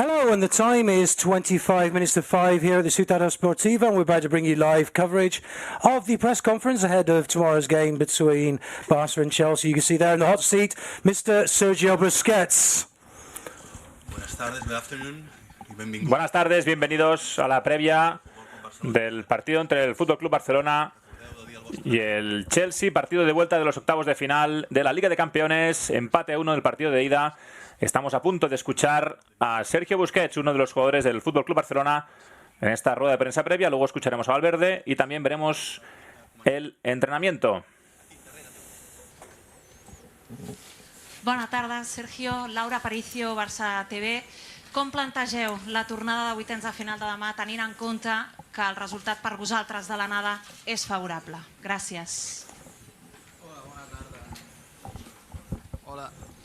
Hello, and the time is 25 minutes to 5 here at the Ciutat Esportiva, and we're about to bring you live coverage of the press conference ahead of tomorrow's game between Barça and Chelsea. You can see there in the hot seat, Mr. Sergio Busquets. Buenas tardes, good afternoon. Buenas tardes, bienvenidos a la previa del partido entre el FC Barcelona y el Chelsea, partido de vuelta de los octavos de final de la Liga de Campeones, empate a 1 del partido de ida. Estamos a punto de escuchar a Sergio Busquets, uno de los jugadores del FC Barcelona, en esta rueda de prensa previa. Luego escucharemos a Valverde y también veremos el entrenamiento. Bona tarda, Sergio. Laura Aparicio, Barça TV. Com plantegeu la tornada de vuitens de final de demà, tenint en compte que el resultat per vosaltres de l'anada és favorable? Gràcies. Hola, bona tarda.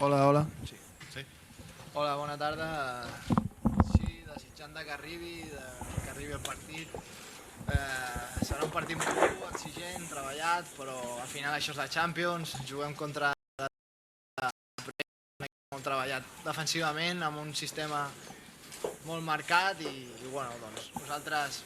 Hola. Sí. Hola, bona tarda. Sí, desitjant que arribi el partit. Serà un partit molt dur, exigent, treballat, però al final això és la Champions. Juguem contra molt treballat defensivament, amb un sistema molt marcat i bueno, doncs nosaltres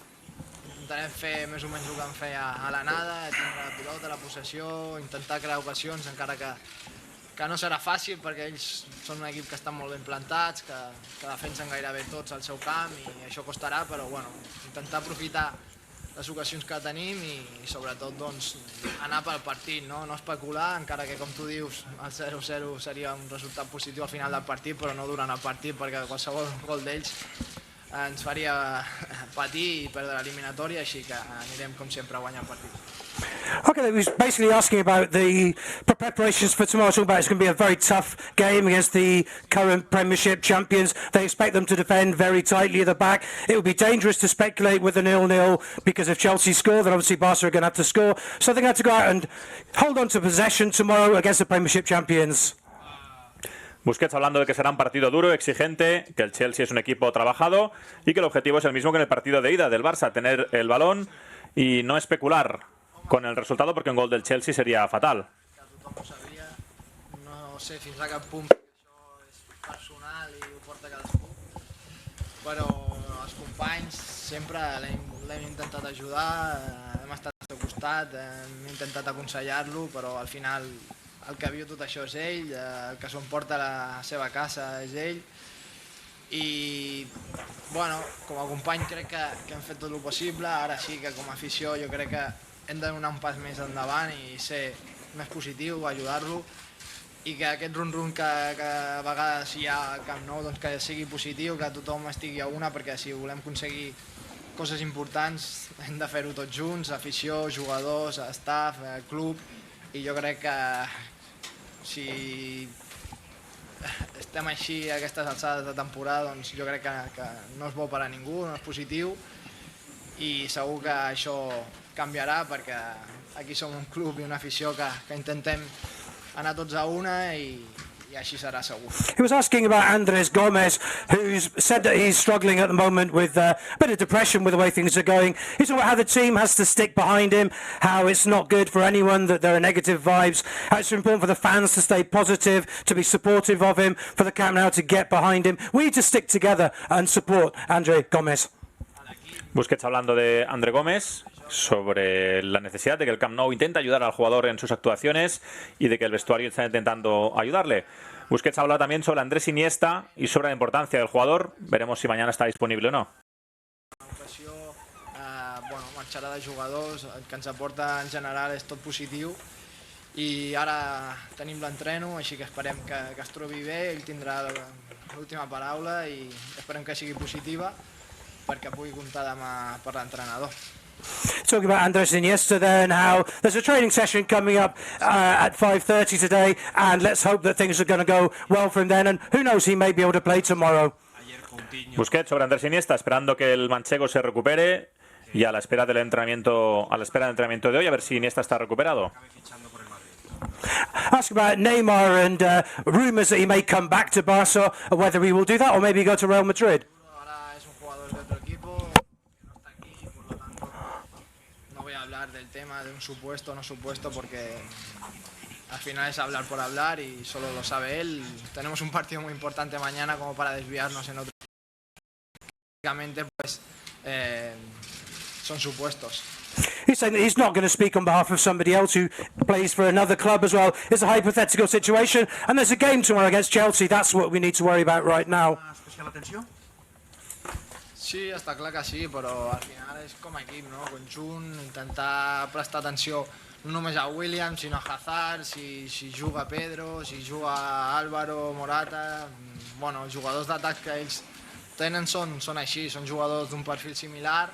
intentarem fer més o menys el que em feia a l'anada, tindre la pilota, la possessió, intentar crear ocasions, encara que no serà fàcil perquè ells són un equip que estan molt ben plantats, que defensen gairebé tots al seu camp i això costarà, però bueno, intentar aprofitar les ocasions que tenim i sobretot doncs, anar pel partit, no especular, encara que com tu dius el 0-0 seria un resultat positiu al final del partit, però no durant el partit perquè qualsevol gol d'ells ens faria patir i perdre l'eliminatòria, així que anirem com sempre a guanyar el partit. Okay, they was basically asking about the preparations for tomorrow. Talking about it's going to be a very tough game against the current Premiership champions. They expect them to defend very tightly at the back. It would be dangerous to speculate with a 0-0 because if Chelsea score, then obviously Barca are going to have to score. So they're going to have to go out and hold on to possession tomorrow against the Premiership champions. Busquets hablando de que será un partido duro, exigente, que el Chelsea es un equipo trabajado y que el objetivo es el mismo que en el partido de ida del Barça, tener el balón y no especular con el resultado porque un gol del Chelsea seria fatal. Tothom ho sabia, no sé fins a cap punt perquè això és personal i ho porta cadascú, però els companys sempre l'hem intentat ajudar, hem estat al seu costat, hem intentat aconsellar-lo, però al final el que viu tot això és ell, el que s'ho emporta a la seva casa és ell i bueno, com a company crec que hem fet tot el possible, ara sí que com a afició jo crec que hem de donar un pas més endavant i ser més positiu, ajudar-lo i que aquest run-run que a vegades hi ha al Camp Nou doncs que sigui positiu, que tothom estigui a una, perquè si volem aconseguir coses importants hem de fer-ho tots junts, afició, jugadors, staff, club, i jo crec que si estem així a aquestes alçades de temporada doncs jo crec que no és bo per a ningú, no és positiu i segur que això canviarà perquè aquí som un club i una afició que intentem anar tots a una i així serà segur. He was asking about Andre Gomes, who's said that he's struggling at the moment with a bit of depression with the way things are going. He's talking about how the team has to stick behind him, how it's not good for anyone that there are negative vibes, how it's important for the fans to stay positive, to be supportive of him, for the Camp Nou to get behind him. We need to stick together and support Andre Gomes. Busquets hablando de Andre Gomes sobre la necesidad de que el Camp Nou intente ayudar al jugador en sus actuaciones y de que el vestuario está intentando ayudarle. Busquets ha hablado también sobre Andrés Iniesta y sobre la importancia del jugador. Veremos si mañana está disponible o no. Marxarà de jugadors, el que ens aporta en general és tot positiu i ara tenim l'entreno, així que esperem que es trobi bé, ell tindrà l'última paraula i esperem que sigui positiva perquè pugui comptar demà per l'entrenador. Talking about Andres Iniesta then, how there's a training session coming up at 5:30 today, and let's hope that things are going to go well for him then, and who knows, he may be able to play tomorrow. Busquets sobre Andrés Iniesta, esperando que el manchego se recupere y a la espera del entrenamiento, de hoy, a ver si Iniesta está recuperado. Ask about Neymar and rumours that he may come back to Barca, or whether he will do that or maybe go to Real Madrid. Del tema de un supuesto o no supuesto porque al final es hablar por hablar y solo lo sabe él. Tenemos un partido muy importante mañana como para desviarnos en otro. básicamente pues son supuestos. He's saying that he's not going to speak on behalf of somebody else who plays for another club as well. It's a hypothetical situation, and there's a game tomorrow against Chelsea. That's what we need to worry about right now. Especial atenció? Sí, està clar que sí, però al final és com a equip, no? Conjunt, intentar prestar atenció no només a William, sinó a Hazard, si juga Pedro, si juga Álvaro, Morata... Bueno, els jugadors d'atac que ells tenen són així, són jugadors d'un perfil similar,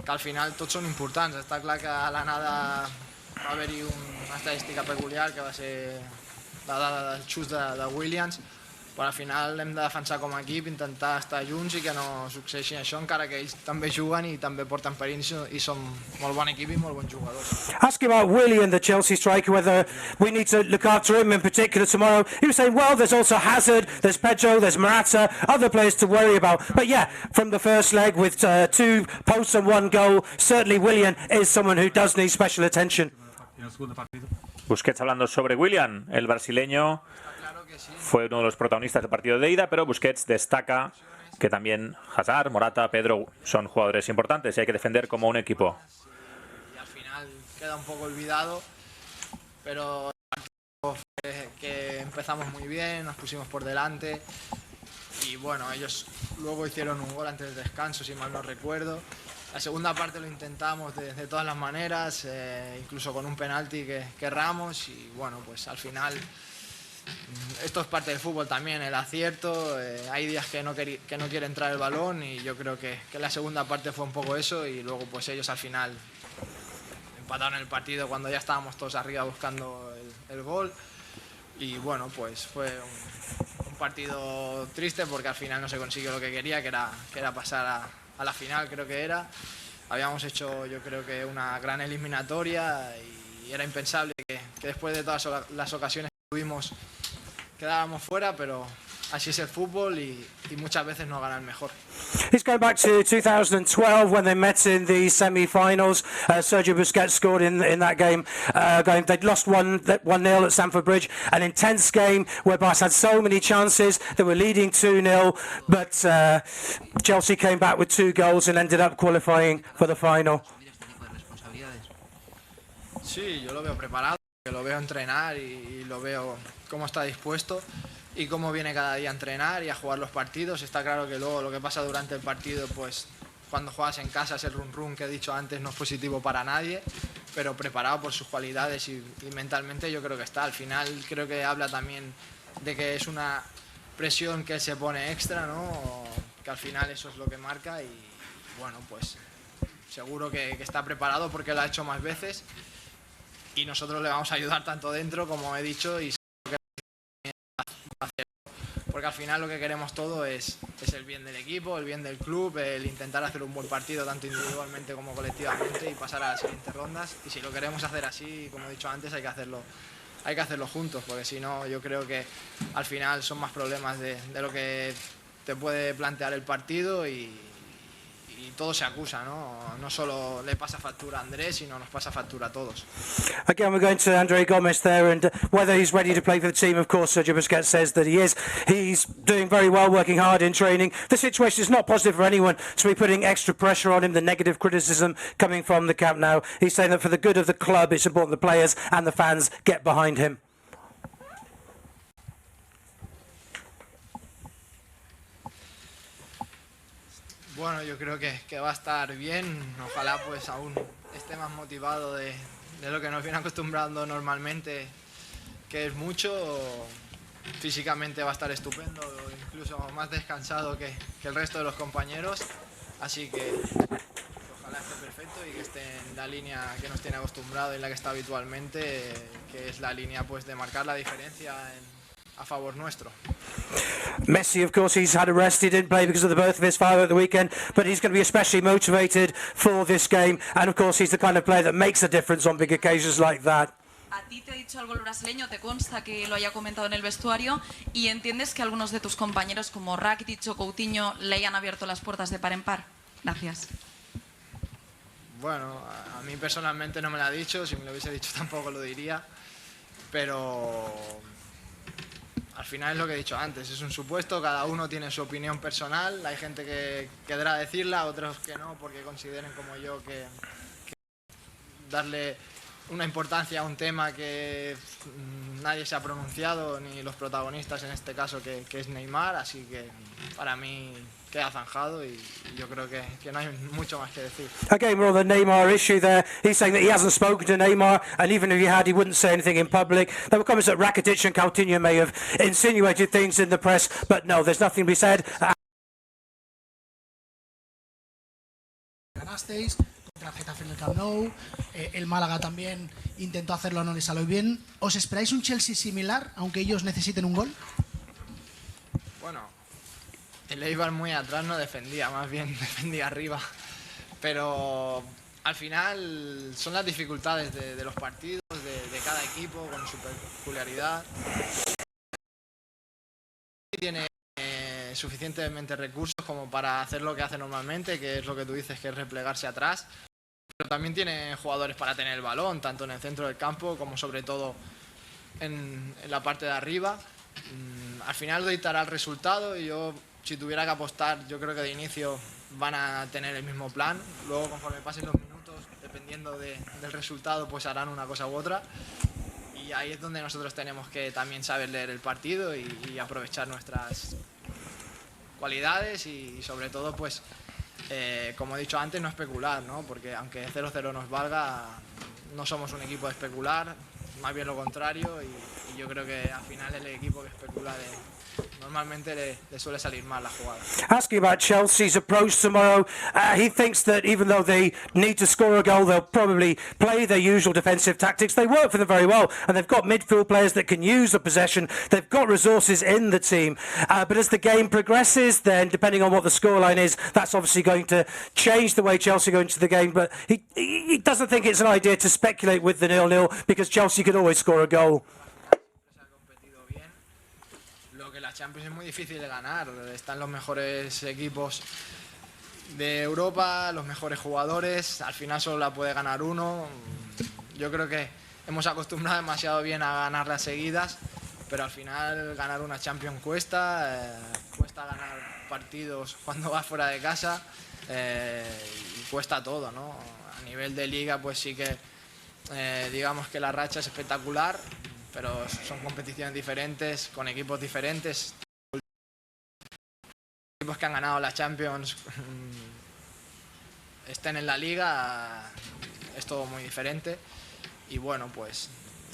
que al final tots són importants. Està clar que a l'anada va haver-hi una estadística peculiar que va ser la dada del xut de Williams, però al final hem de defensar com a equip, intentar estar junts i que no succeeixi això, encara que ells també juguen i també porten perill i són molt bon equip i molt bons jugadors. Asking about Willian, the Chelsea striker, whether we need to look after him in particular tomorrow. He was saying, well, there's also Hazard, there's Pedro, there's Morata, other players to worry about. But yeah, from the first leg with 2 posts and 1 goal, certainly Willian is someone who does need special attention. Busquets hablando sobre Willian, el brasileño fue uno de los protagonistas del partido de ida, pero Busquets destaca que también Hazard, Morata, Pedro son jugadores importantes y hay que defender como un equipo. Y al final queda un poco olvidado, pero que empezamos muy bien, nos pusimos por delante y bueno, ellos luego hicieron un gol antes del descanso, si mal no recuerdo. La segunda parte lo intentamos de todas las maneras, incluso con un penalti que erramos y bueno, pues al final esto es parte del fútbol también, el acierto, hay días que no quiere entrar el balón y yo creo que la segunda parte fue un poco eso y luego pues ellos al final empataron el partido cuando ya estábamos todos arriba buscando el gol y bueno, pues fue un partido triste porque al final no se consiguió lo que quería, que era pasar a la final, creo que era. Habíamos hecho yo creo que una gran eliminatoria y era impensable que después de todas las ocasiones que tuvimos quedábamos fuera, pero así es el fútbol y muchas veces no gana el mejor. He's going back to 2012 when they met in the semi-finals. Sergio Busquets scored in that game. They'd lost 1-0 at Stamford Bridge, an intense game where Barça had so many chances. They were leading 2-0, but Chelsea came back with 2 goals and ended up qualifying for the final. Sí, yo lo veo preparado, lo veo entrenar y lo veo cómo está dispuesto y cómo viene cada día a entrenar y a jugar los partidos. Está claro que luego lo que pasa durante el partido, pues cuando juegas en casa es el run-run que he dicho antes, no es positivo para nadie, pero preparado por sus cualidades y mentalmente yo creo que está. Al final creo que habla también de que es una presión que se pone extra, ¿no? Que al final eso es lo que marca y bueno, pues seguro que está preparado porque lo ha hecho más veces y nosotros le vamos a ayudar tanto dentro como he dicho y porque al final lo que queremos todo es el bien del equipo, el bien del club, el intentar hacer un buen partido tanto individualmente como colectivamente y pasar a las siguientes rondas y si lo queremos hacer así, como he dicho antes, hay que hacerlo juntos porque si no yo creo que al final son más problemas de lo que te puede plantear el partido y todo se acusa, ¿no? No solo le pasa factura a Andrés, sino nos pasa factura a todos. Again, we're going to Andre Gomes there, and whether he's ready to play for the team, of course, Sergio Busquets says that he is. He's doing very well, working hard in training. The situation is not positive for anyone to be putting extra pressure on him, the negative criticism coming from the Camp Nou. He's saying that for the good of the club, it's important the players and the fans get behind him. Bueno, yo creo que va a estar bien, ojalá pues aún esté más motivado de lo que nos viene acostumbrando normalmente, que es mucho, físicamente va a estar estupendo, incluso más descansado que el resto de los compañeros, así que ojalá esté perfecto y que esté en la línea que nos tiene acostumbrado y la que está habitualmente, que es la línea pues de marcar la diferencia a favor nuestro. Messi, of course, he's had a rest. He didn't play because of the birth of his father at the weekend, but he's going to be especially motivated for this game. And of course, he's the kind of player that makes a difference on big occasions like that. A ti te ha dicho algo el brasileño, te consta que lo haya comentado en el vestuario y entiendes que algunos de tus compañeros como Rakitic o Coutinho le hayan abierto las puertas de par en par. Gracias. Bueno, a mí personalmente no me lo ha dicho, si me lo hubiese dicho tampoco lo diría, pero al final es lo que he dicho antes, es un supuesto, cada uno tiene su opinión personal, hay gente que querrá decirla, otros que no, porque consideren como yo que darle una importancia a un tema que nadie se ha pronunciado, ni los protagonistas en este caso, que es Neymar, así que para mí queda zanjado y yo creo que no hay mucho más que decir. Again, we're on the Neymar issue there. He's saying that he hasn't spoken to Neymar, and even if he had, he wouldn't say anything in public. There were comments that Rakitic and Coutinho may have insinuated things in the press, but no, there's nothing to be said. Ganasteis contra el Getafe en el Camp Nou, el Málaga también intentó hacerlo, no le salió bien. ¿Os esperáis un Chelsea similar, aunque ellos necesiten un gol? Bueno, el Eibar muy atrás no defendía, más bien defendía arriba, pero al final son las dificultades de los partidos, de cada equipo con su peculiaridad. Tiene suficientemente recursos como para hacer lo que hace normalmente, que es lo que tú dices, que es replegarse atrás, pero también tiene jugadores para tener el balón, tanto en el centro del campo como sobre todo en la parte de arriba. Al final dictará el resultado y yo, si tuviera que apostar, yo creo que de inicio van a tener el mismo plan, luego conforme pasen los minutos, dependiendo del resultado, pues harán una cosa u otra. Y ahí es donde nosotros tenemos que también saber leer el partido y aprovechar nuestras cualidades y sobre todo, pues, como he dicho antes, no especular, ¿no? Porque aunque 0-0 nos valga, no somos un equipo de especular, más bien lo contrario, y yo creo que al final el equipo que especula normalmente le suele salir mal la jugada. Asking about Chelsea's approach tomorrow, he thinks that even though they need to score a goal, they'll probably play their usual defensive tactics. They work for them very well, and they've got midfield players that can use the possession. They've got resources in the team. But as the game progresses, then depending on what the scoreline is, that's obviously going to change the way Chelsea go into the game. But he doesn't think it's an idea to speculate with the 0-0 because Chelsea can always score a goal. La Champions es muy difícil de ganar, están los mejores equipos de Europa, los mejores jugadores, al final solo la puede ganar uno. Yo creo que hemos acostumbrado demasiado bien a ganarlas seguidas, pero al final ganar una Champions cuesta ganar partidos cuando vas fuera de casa, y cuesta todo, ¿no? A nivel de liga pues sí que digamos que la racha es espectacular, pero son competiciones diferentes, con equipos diferentes. Equipos que han ganado la Champions estén en la Liga, es todo muy diferente. Y bueno, pues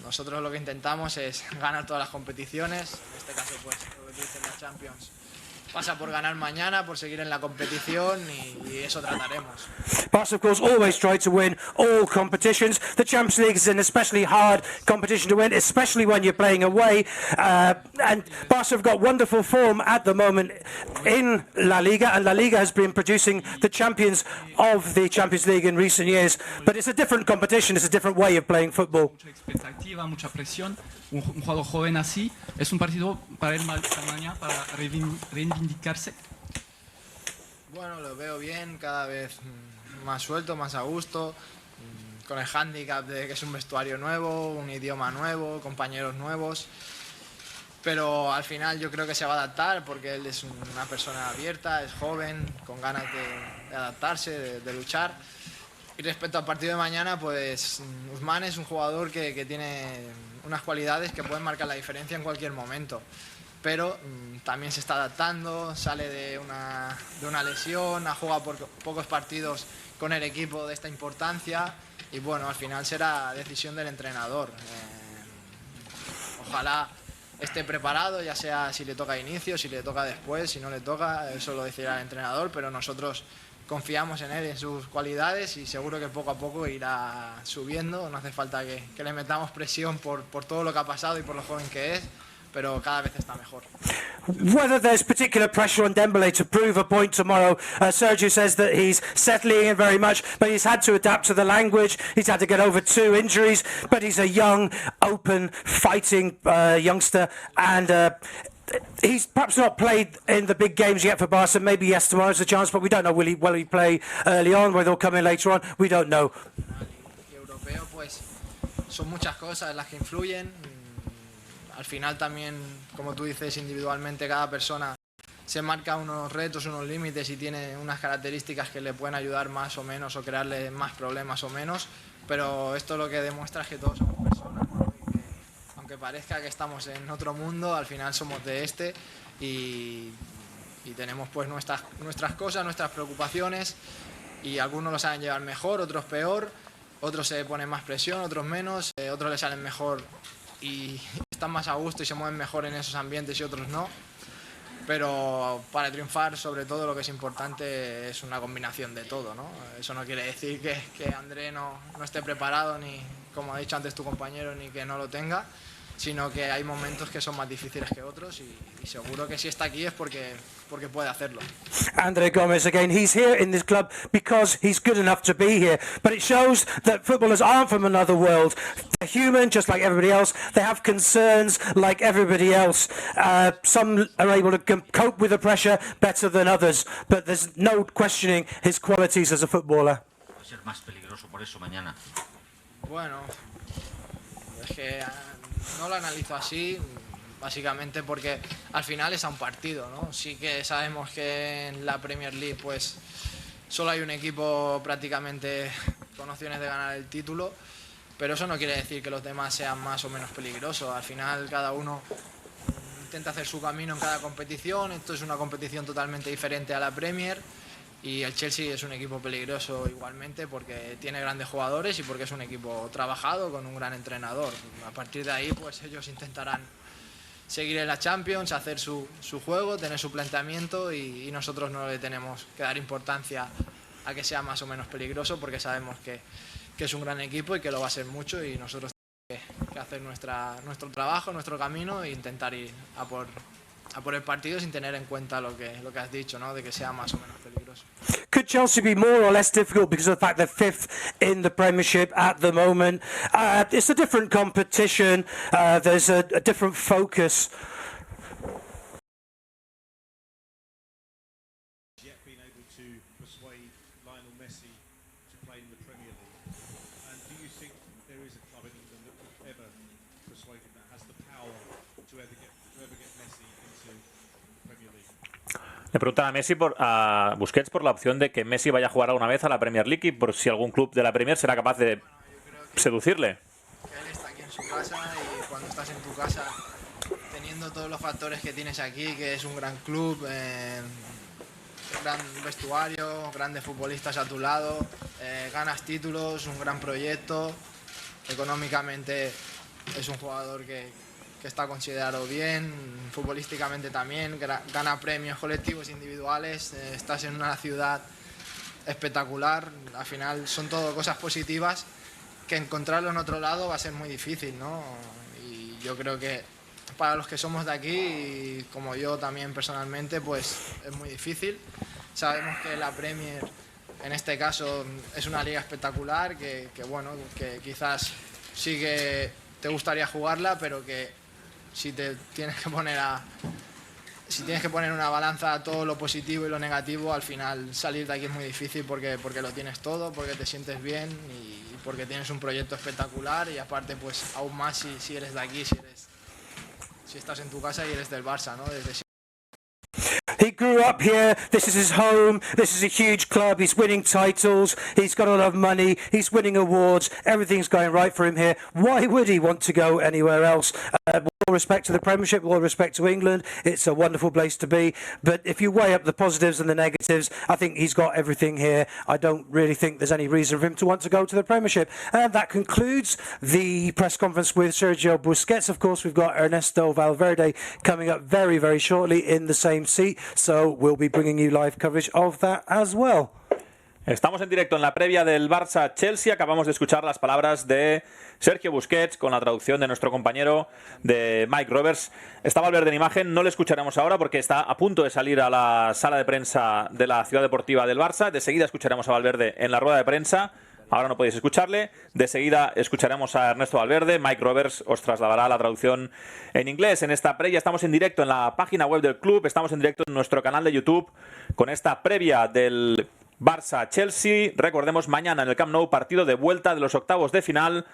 nosotros lo que intentamos es ganar todas las competiciones. En este caso, pues lo que tú dices, la Champions pasa por ganar mañana, por seguir en la competición y eso trataremos. Barca, of course, always try to win all competitions. The Champions League is an especially hard competition to win, especially when you're playing away. And Barca have got wonderful form at the moment in La Liga, and La Liga has been producing the champions of the Champions League in recent years. But it's a different competition, it's a different way of playing football. Mucha expectativa, mucha presión. Un jugador joven así, es un partido para él mañana para reivindicarse. Bueno, lo veo bien, cada vez más suelto, más a gusto, con el hándicap de que es un vestuario nuevo, un idioma nuevo, compañeros nuevos, pero al final yo creo que se va a adaptar porque él es una persona abierta, es joven, con ganas de adaptarse, de luchar. Y respecto al partido de mañana, pues Usman es un jugador que tiene unas cualidades que pueden marcar la diferencia en cualquier momento, pero también se está adaptando, sale de una lesión, ha jugado por pocos partidos con el equipo de esta importancia y bueno, al final será decisión del entrenador. Ojalá esté preparado, ya sea si le toca inicio, si le toca después, si no le toca, eso lo decidirá el entrenador, pero nosotros confiamos en él, en sus cualidades y seguro que poco a poco irá subiendo. No hace falta que le metamos presión por todo lo que ha pasado y por lo joven que es, pero cada vez está mejor. Whether there's particular pressure on Dembele to prove a point tomorrow, Sergio says that he's settling in very much, but he's had to adapt to the language, he's had to get over 2 injuries, but he's a young, open, fighting youngster, and he's perhaps not played in the big games yet for Barca. Maybe yes, tomorrow's a chance, but we don't know. Will he play early on? Whether he'll come in later on? We don't know. Y europeo, pues son muchas cosas las que influyen. al final también, como tú dices, individualmente cada persona se marca unos retos, unos límites y tiene unas características que le pueden ayudar más o menos o crearle más problemas o menos, pero esto lo que demuestra es que todos somos personas, ¿no? Y que, aunque parezca que estamos en otro mundo, al final somos de este y tenemos pues nuestras cosas, nuestras preocupaciones, y algunos lo saben llevar mejor, otros peor, otros se ponen más presión, otros menos, otros les salen mejor y están más a gusto y se mueven mejor en esos ambientes y otros no. Pero para triunfar, sobre todo, lo que es importante es una combinación de todo, ¿no? Eso no quiere decir que André no esté preparado, ni, como ha dicho antes tu compañero, ni que no lo tenga, sino que hay momentos que son más difíciles que otros y seguro que si está aquí es porque puede hacerlo. Andre Gomes again, he's here in this club because he's good enough to be here, but it shows that footballers aren't from another world. They're human just like everybody else. They have concerns like everybody else. Some are able to cope with the pressure better than others, but there's no questioning his qualities as a footballer. Va a ser más peligroso por eso mañana. Bueno, es que no lo analizo así, básicamente porque al final es a un partido, ¿no? Sí que sabemos que en la Premier League pues solo hay un equipo prácticamente con opciones de ganar el título, pero eso no quiere decir que los demás sean más o menos peligrosos. Al final cada uno intenta hacer su camino en cada competición. Esto es una competición totalmente diferente a la Premier y el Chelsea es un equipo peligroso igualmente porque tiene grandes jugadores y porque es un equipo trabajado con un gran entrenador. A partir de ahí pues ellos intentarán seguir en la Champions, hacer su juego, tener su planteamiento y nosotros no le tenemos que dar importancia a que sea más o menos peligroso porque sabemos que es un gran equipo y que lo va a ser mucho y nosotros tenemos que hacer nuestro trabajo, nuestro camino e intentar ir a por el partido sin tener en cuenta lo que has dicho, ¿no? De que sea más o menos peligroso. Could Chelsea be more or less difficult because of the fact they're fifth in the Premiership at the moment? It's a different competition. There's a different focus. Yet been able to persuade Lionel Messi to play in the Premier League. And do you think there is a club in England that could ever persuade him, that has the power to ever get Messi into the Premier League? Le preguntan a a Busquets por la opción de que Messi vaya a jugar alguna vez a la Premier League y por si algún club de la Premier será capaz de seducirle. Que él está aquí en su casa y cuando estás en tu casa teniendo todos los factores que tienes aquí, que es un gran club, gran vestuario, grandes futbolistas a tu lado, ganas títulos, un gran proyecto, económicamente es un jugador que está considerado bien, futbolísticamente también, gana premios colectivos, individuales, estás en una ciudad espectacular, al final son todo cosas positivas que encontrarlo en otro lado va a ser muy difícil, ¿no? Y yo creo que para los que somos de aquí, y como yo también personalmente, pues es muy difícil. Sabemos que la Premier, en este caso, es una liga espectacular, que bueno, que quizás sí que te gustaría jugarla, pero que si tienes que poner en una balanza todo lo positivo y lo negativo, al final salir de aquí es muy difícil porque lo tienes todo, porque te sientes bien y porque tienes un proyecto espectacular y aparte pues aún más si eres de aquí, si estás en tu casa y eres del Barça, ¿no? He grew up here, this is his home, this is a huge club, he's winning titles, he's got a lot of money, he's winning awards, everything's going right for him here. Why would he want to go anywhere else? With all respect to the Premiership, with all respect to England, it's a wonderful place to be, but if you weigh up the positives and the negatives, I think he's got everything here. I don't really think there's any reason for him to want to go to the Premiership. And that concludes the press conference with Sergio Busquets. Of course, we've got Ernesto Valverde coming up very, very shortly in the same seat. So we'll be bringing you live coverage of that as well. Estamos en directo en la previa del Barça-Chelsea. Acabamos de escuchar las palabras de Sergio Busquets con la traducción de nuestro compañero de Mike Roberts. Está Valverde en imagen, no le escucharemos ahora porque está a punto de salir a la sala de prensa de la Ciudad Deportiva del Barça. De seguida escucharemos a Valverde en la rueda de prensa. Ahora no podéis escucharle. De seguida escucharemos a Ernesto Valverde. Mike Roberts os trasladará la traducción en inglés. En esta previa estamos en directo en la página web del club. Estamos en directo en nuestro canal de YouTube con esta previa del Barça-Chelsea. Recordemos, mañana en el Camp Nou, partido de vuelta de los octavos de final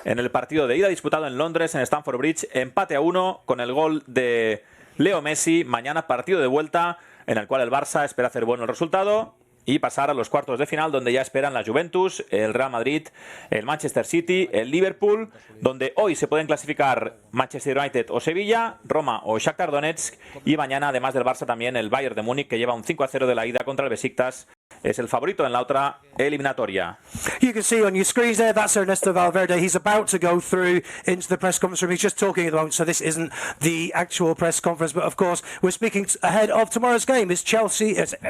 en el partido de ida disputado en Londres, en Stamford Bridge, empate a 1 con el gol de Leo Messi. Mañana partido de vuelta en el cual el Barça espera hacer bueno el resultado y pasar a los cuartos de final, donde ya esperan la Juventus, el Real Madrid, el Manchester City, el Liverpool, donde hoy se pueden clasificar Manchester United o Sevilla, Roma o Shakhtar Donetsk, y mañana, además del Barça, también el Bayern de Múnich, que lleva un 5-0 de la ida contra el Besiktas. Es el favorito en la otra eliminatoria. You can see on your screens there, that's Ernesto Valverde. He's about to go through into the press conference room. He's just talking at the moment, so this isn't the actual press conference. But of course, we're speaking ahead of tomorrow's game. It's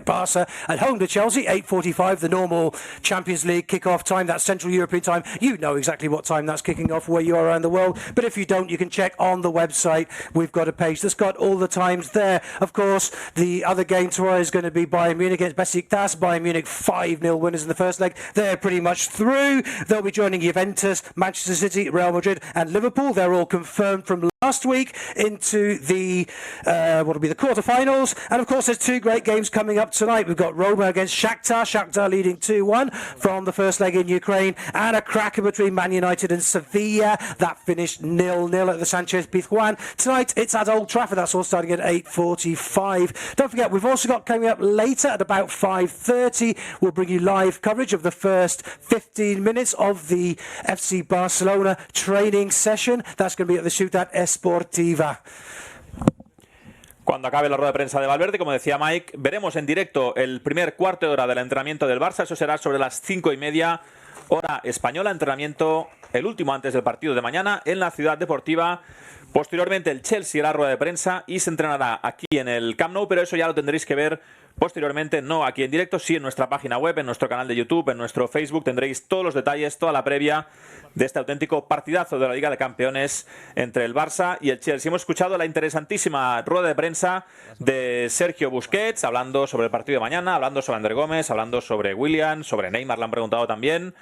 Barca at home to Chelsea, 8:45, the normal Champions League kick-off time. That's Central European time. You know exactly what time that's kicking off where you are around the world. But if you don't, you can check on the website. We've got a page that's got all the times there. Of course, the other game tomorrow is going to be Bayern Munich against Besiktas. Bayern Munich 5-0 winners in the first leg. They're pretty much through. They'll be joining Juventus, Manchester City, Real Madrid and Liverpool. They're all confirmed from last week into the the quarterfinals. And of course, there's two great games coming up tonight. We've got Roma against Shakhtar. Shakhtar leading 2-1 from the first leg in Ukraine, and a cracker between Man United and Sevilla that finished 0-0 at the Sanchez Pizjuan. Tonight it's at Old Trafford. That's all starting at 8:45. Don't forget, we've also got coming up later at about 5:30. We'll bring you live coverage of the first 15 minutes of the FC Barcelona training session. That's going to be at the Ciutat Esportiva. Cuando acabe la rueda de prensa de Valverde, como decía Mike, veremos en directo el primer cuarto de hora del entrenamiento del Barça. Eso será sobre las 5:30 hora española. Entrenamiento el último antes del partido de mañana en la Ciudad Deportiva. Posteriormente el Chelsea hará rueda de prensa y se entrenará aquí en el Camp Nou, pero eso ya lo tendréis que ver posteriormente, no aquí en directo, sí en nuestra página web, en nuestro canal de YouTube, en nuestro Facebook. Tendréis todos los detalles, toda la previa de este auténtico partidazo de la Liga de Campeones entre el Barça y el Chelsea. Hemos escuchado la interesantísima rueda de prensa de Sergio Busquets, hablando sobre el partido de mañana, hablando sobre Andre Gomes, hablando sobre Willian, sobre Neymar, le han preguntado también.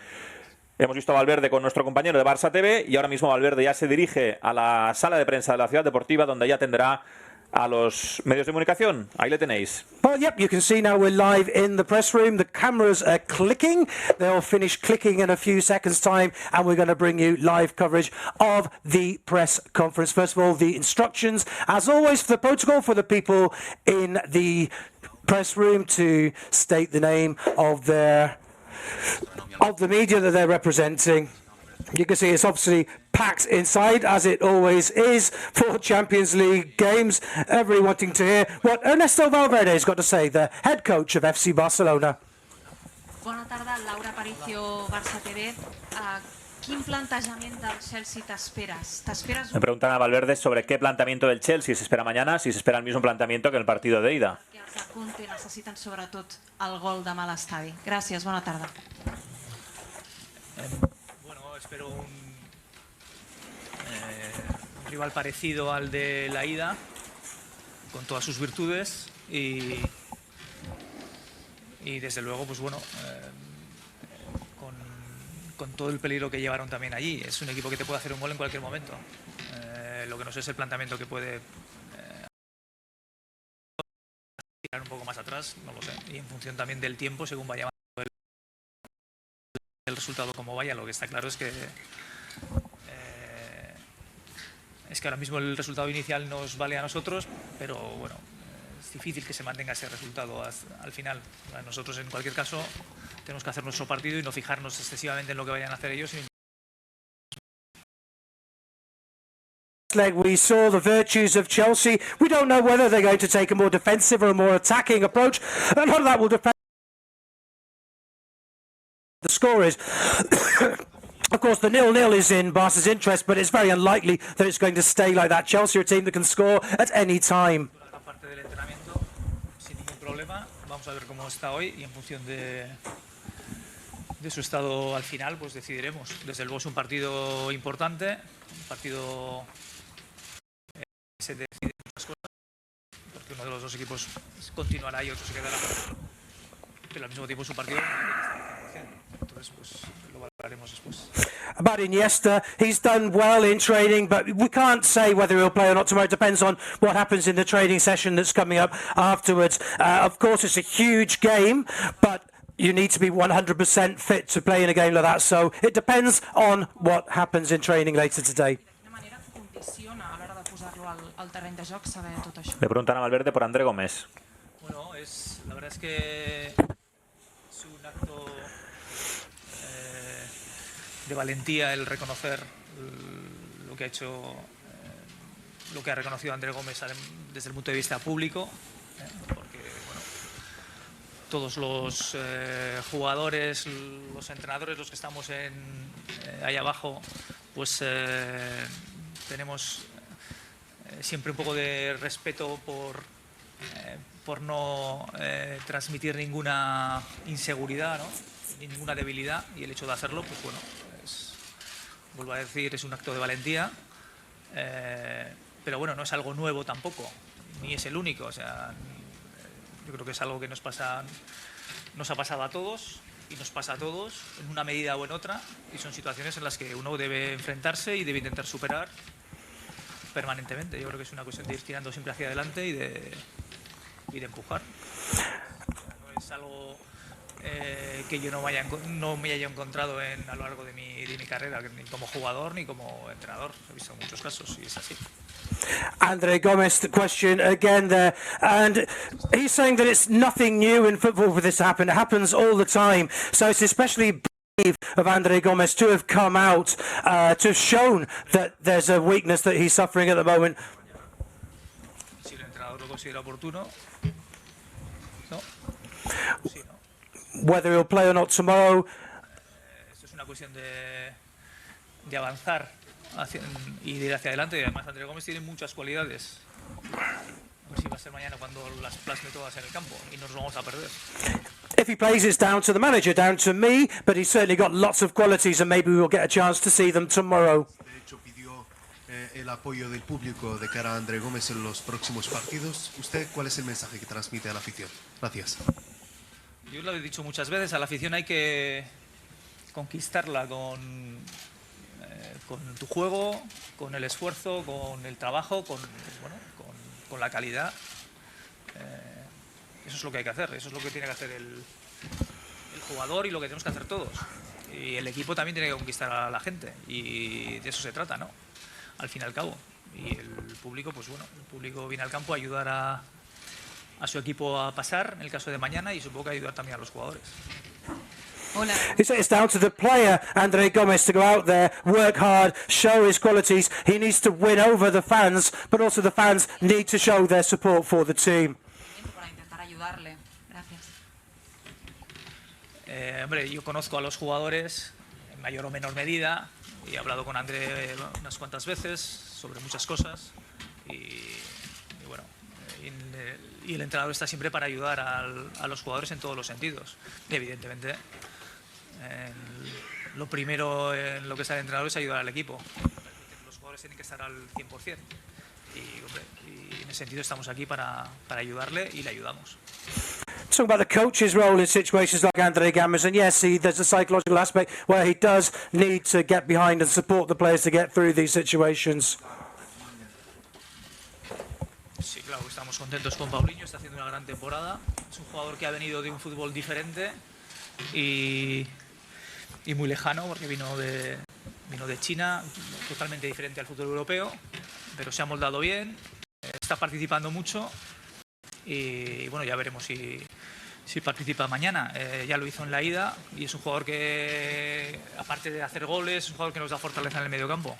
Hemos visto a Valverde con nuestro compañero de Barça TV y ahora mismo Valverde ya se dirige a la sala de prensa de la Ciudad Deportiva, donde ya atenderá a los medios de comunicación. Ahí le tenéis. Well, yep, you can see now we're live in the press room. The cameras are clicking. They'll finish clicking in a few seconds' time, and we're going to bring you live coverage of the press conference. First of all, the instructions, as always, for the protocol for the people in the press room to state the name of the media that they're representing. You can see it's obviously packed inside, as it always is for Champions League games. Everybody wanting to hear what Ernesto Valverde has got to say, the head coach of FC Barcelona. Bona tarda, Laura Aparicio, Barça TV. Quin plantejament del Chelsea t'esperes? Me preguntan a Valverde sobre qué planteamiento del Chelsea se espera mañana, si se espera el mismo planteamiento que en el partido de ida. Que els de Conte necessiten sobretot el gol demà a l'estadi. Gràcies, bona tarda. Espero un rival parecido al de la ida, con todas sus virtudes y desde luego, pues bueno, con todo el peligro que llevaron también allí. Es un equipo que te puede hacer un gol en cualquier momento. Lo que no sé es el planteamiento que puede tirar un poco más atrás, no lo sé. Y en función también del tiempo, según vaya el resultado como vaya, lo que está claro es que ahora mismo el resultado inicial nos vale a nosotros, pero bueno, es difícil que se mantenga ese resultado al final. Nosotros en cualquier caso tenemos que hacer nuestro partido y no fijarnos excesivamente en lo que vayan a hacer ellos. Leg we saw the virtues of Chelsea. We don't know whether they're going to take a more defensive or a more attacking approach. A lot of that will depend. The score is. Of course, the 0-0 is in Barca's interest, but it's very unlikely that it's going to stay like that. Chelsea are a team that can score at any time. Parte del entrenamiento, sin ningún problema. Vamos a ver cómo está hoy y en función de su estado al final, pues decidiremos. Desde luego es un partido importante, un partido que se decide muchas cosas, porque uno de los dos equipos continuará y otro se quedará. Pero al mismo tiempo es un partido que entonces pues lo valoraremos después. About Iniesta, he's done well in training, but we can't say whether he'll play or not tomorrow. It depends on what happens in the training session that's coming up afterwards. Of course, it's a huge game, but you need to be 100% fit to play in a game like that. So it depends on what happens in training later today. Le preguntan a Valverde por Andre Gomes. Bueno, la verdad es que es un acto de valentía el reconocer lo que ha hecho, lo que ha reconocido Andre Gomes desde el punto de vista público, porque bueno, todos los jugadores, los entrenadores, los que estamos ahí abajo, pues tenemos siempre un poco de respeto por no transmitir ninguna inseguridad, ¿no? Ni ninguna debilidad, y el hecho de hacerlo, pues bueno, vuelvo a decir, es un acto de valentía, pero bueno, no es algo nuevo tampoco, ni es el único. O sea, yo creo que es algo que nos ha pasado a todos y nos pasa a todos en una medida o en otra, y son situaciones en las que uno debe enfrentarse y debe intentar superar permanentemente. Yo creo que es una cuestión de ir tirando siempre hacia adelante y de empujar. No es algo que yo no me haya encontrado a lo largo de mi carrera, ni como jugador ni como entrenador. He visto muchos casos y es así. Andre Gomes, the question again there, and he's saying that it's nothing new in football for this to happen. It happens all the time. So it's especially of Andre Gomes to have come out, to have shown that there's a weakness that he's suffering at the moment. Si el entrenador lo considera oportuno, no. Sí, no. Whether he'll play or not tomorrow. Esto es una cuestión de avanzar y de ir hacia adelante, y además Andre Gomes tiene muchas cualidades. A ver si va a ser mañana cuando las plasme todas en el campo y nos vamos a perder. If he plays, it's down to the manager, down to me, but he's certainly got lots of qualities, and maybe we'll get a chance to see them tomorrow. De hecho, pidió el apoyo del público de cara a Andre Gomes en los próximos partidos. ¿Usted cuál es el mensaje que transmite a la afición? Gracias. Yo lo he dicho muchas veces, a la afición hay que conquistarla con tu juego, con el esfuerzo, con el trabajo, con la calidad. Eso es lo que hay que hacer, eso es lo que tiene que hacer el jugador y lo que tenemos que hacer todos. Y el equipo también tiene que conquistar a la gente, y de eso se trata, ¿no? Al fin y al cabo. Y el público, pues bueno, el público viene al campo a ayudar a su equipo a pasar, en el caso de mañana, y supongo que ayudar también a los jugadores. Hola. It's down to the player, Andre Gomes, to go out there, work hard, show his qualities. He needs to win over the fans, but also the fans need to show their support for the team. Para intentar ayudarle. Gracias. Hombre, yo conozco a los jugadores en mayor o menor medida, y he hablado con Andre unas cuantas veces sobre muchas cosas, y bueno, y el entrenador está siempre para ayudar a los jugadores en todos los sentidos. Y evidentemente, lo primero en lo que está el entrenador es ayudar al equipo. Los jugadores tienen que estar al 100%, y en ese sentido estamos aquí para ayudarle, y le ayudamos. Talking about the coach's role in situations like Andre Gomes, and yes, there's a psychological aspect where he does need to get behind and support the players to get through these situations. Sí, claro, estamos contentos con Paulinho, está haciendo una gran temporada. Es un jugador que ha venido de un fútbol diferente y muy lejano, porque vino de China, totalmente diferente al fútbol europeo, pero se ha moldado bien, está participando mucho, y bueno, ya veremos si participa mañana. Ya lo hizo en la ida, y es un jugador que, aparte de hacer goles, es un jugador que nos da fortaleza en el mediocampo.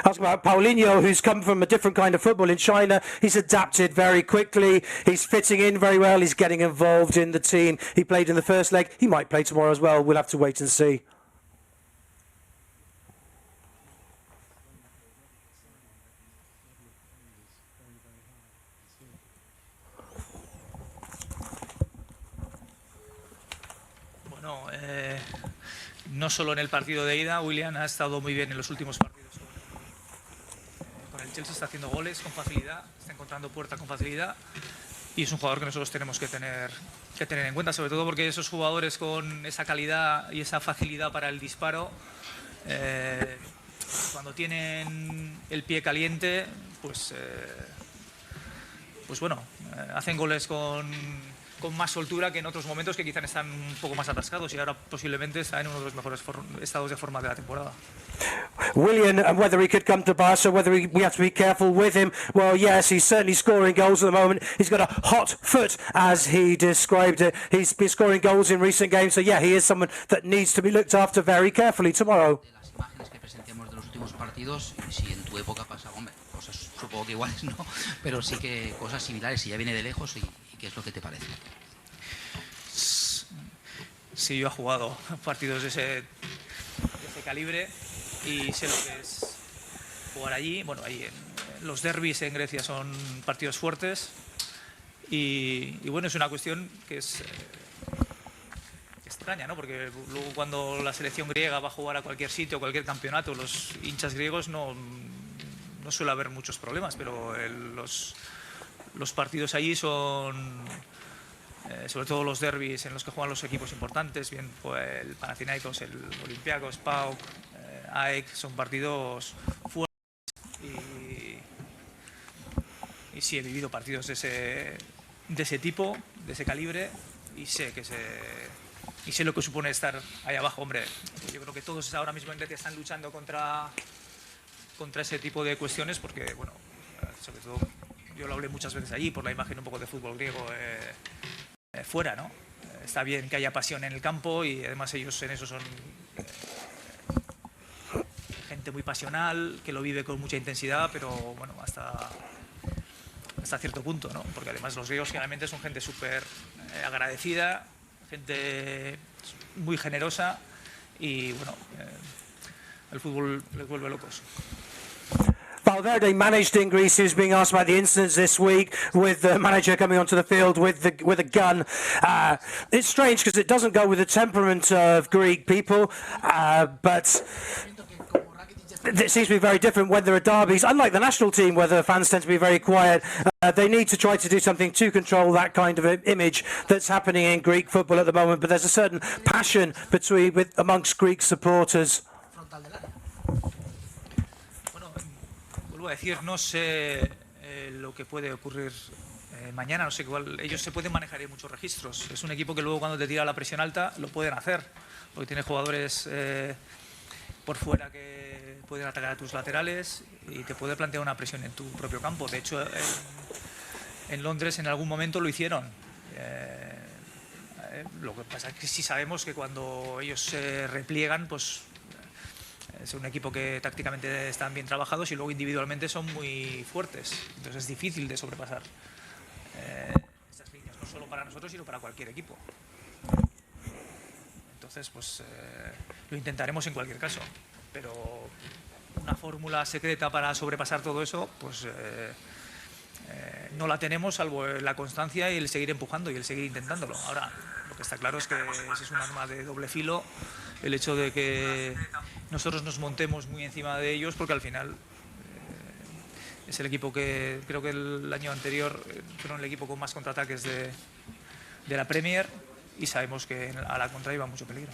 Ask about Paulinho, who's come from a different kind of football in China. He's adapted very quickly. He's fitting in very well. He's getting involved in the team. He played in the first leg. He might play tomorrow as well. We'll have to wait and see. Bueno, no solo en el partido de ida, William ha estado muy bien en los últimos partidos. Con el Chelsea está haciendo goles con facilidad, está encontrando puerta con facilidad, y es un jugador que nosotros tenemos que tener en cuenta, sobre todo porque esos jugadores con esa calidad y esa facilidad para el disparo, cuando tienen el pie caliente, pues bueno, hacen goles con con más soltura que en otros momentos que quizás están un poco más atascados, y ahora posiblemente está en uno de los mejores estados de forma de la temporada. Willian, and whether he could come to Barca, whether we have to be careful with him. Well, yes, he's certainly scoring goals at the moment. He's got a hot foot, as he described it. He's been scoring goals in recent games, so yeah, he is someone that needs to be looked after very carefully tomorrow. Las imágenes que presenciamos de los últimos partidos, si en tu época pasaba, hombre, cosas supongo que iguales no, pero sí que cosas similares, si ya viene de lejos, y qué es lo que te parece. Sí, yo he jugado partidos de ese calibre y sé lo que es jugar allí. Bueno, ahí los derbis en Grecia son partidos fuertes y bueno, es una cuestión que es extraña, ¿no? Porque luego cuando la selección griega va a jugar a cualquier sitio, cualquier campeonato, los hinchas griegos no suele haber muchos problemas, pero los partidos allí son, sobre todo los derbis en los que juegan los equipos importantes, bien pues el Panathinaikos, el Olympiacos, PAOK, AEK, son partidos fuertes y sí he vivido partidos de ese tipo, de ese calibre, y sé lo que supone estar ahí abajo. Hombre, yo creo que todos ahora mismo en Grecia están luchando contra ese tipo de cuestiones porque, bueno, sobre todo yo lo hablé muchas veces allí por la imagen un poco de fútbol griego fuera, ¿no? Está bien que haya pasión en el campo y además ellos en eso son gente muy pasional, que lo vive con mucha intensidad, pero bueno, hasta cierto punto, ¿no? Porque además los griegos generalmente son gente súper agradecida, gente muy generosa y bueno, el fútbol les vuelve locos. Valverde managed in Greece. He was being asked about the incidents this week with the manager coming onto the field with a gun. It's strange because it doesn't go with the temperament of Greek people, but it seems to be very different when there are derbies. Unlike the national team, where the fans tend to be very quiet, they need to try to do something to control that kind of image that's happening in Greek football at the moment. But there's a certain passion amongst Greek supporters. Vuelvo a decir, no sé lo que puede ocurrir mañana, no sé cuál. Ellos se pueden manejar en muchos registros. Es un equipo que luego cuando te tira la presión alta lo pueden hacer, porque tiene jugadores por fuera que pueden atacar a tus laterales y te puede plantear una presión en tu propio campo. De hecho, en Londres en algún momento lo hicieron. Lo que pasa es que sí sabemos que cuando ellos se repliegan, pues es un equipo que tácticamente están bien trabajados y luego individualmente son muy fuertes. Entonces es difícil de sobrepasar estas líneas, no solo para nosotros, sino para cualquier equipo. Entonces, pues lo intentaremos en cualquier caso. Pero una fórmula secreta para sobrepasar todo eso, pues no la tenemos, salvo la constancia y el seguir empujando y el seguir intentándolo. Ahora, lo que está claro es que ese es un arma de doble filo, el hecho de que nosotros nos montemos muy encima de ellos, porque al final es el equipo que creo que el año anterior fueron el equipo con más contraataques de la Premier y sabemos que a la contra iba mucho peligro.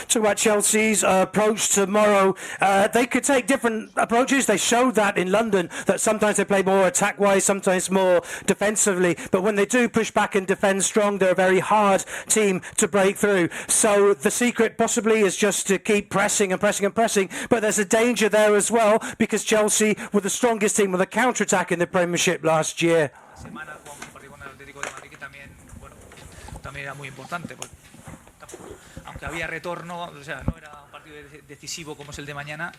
Talk about Chelsea's approach tomorrow. They could take different approaches. They showed that in London, that sometimes they play more attack-wise, sometimes more defensively. But when they do push back and defend strong, they're a very hard team to break through. So the secret possibly is just to keep pressing and pressing and pressing. But there's a danger there as well, because Chelsea were the strongest team with a counter-attack in the Premiership last year. Semana jugamos un partido con el Atlético de Madrid que también, bueno, también era muy importante. Pues, aunque había retorno, o sea, no era un partido decisivo como es el de mañana,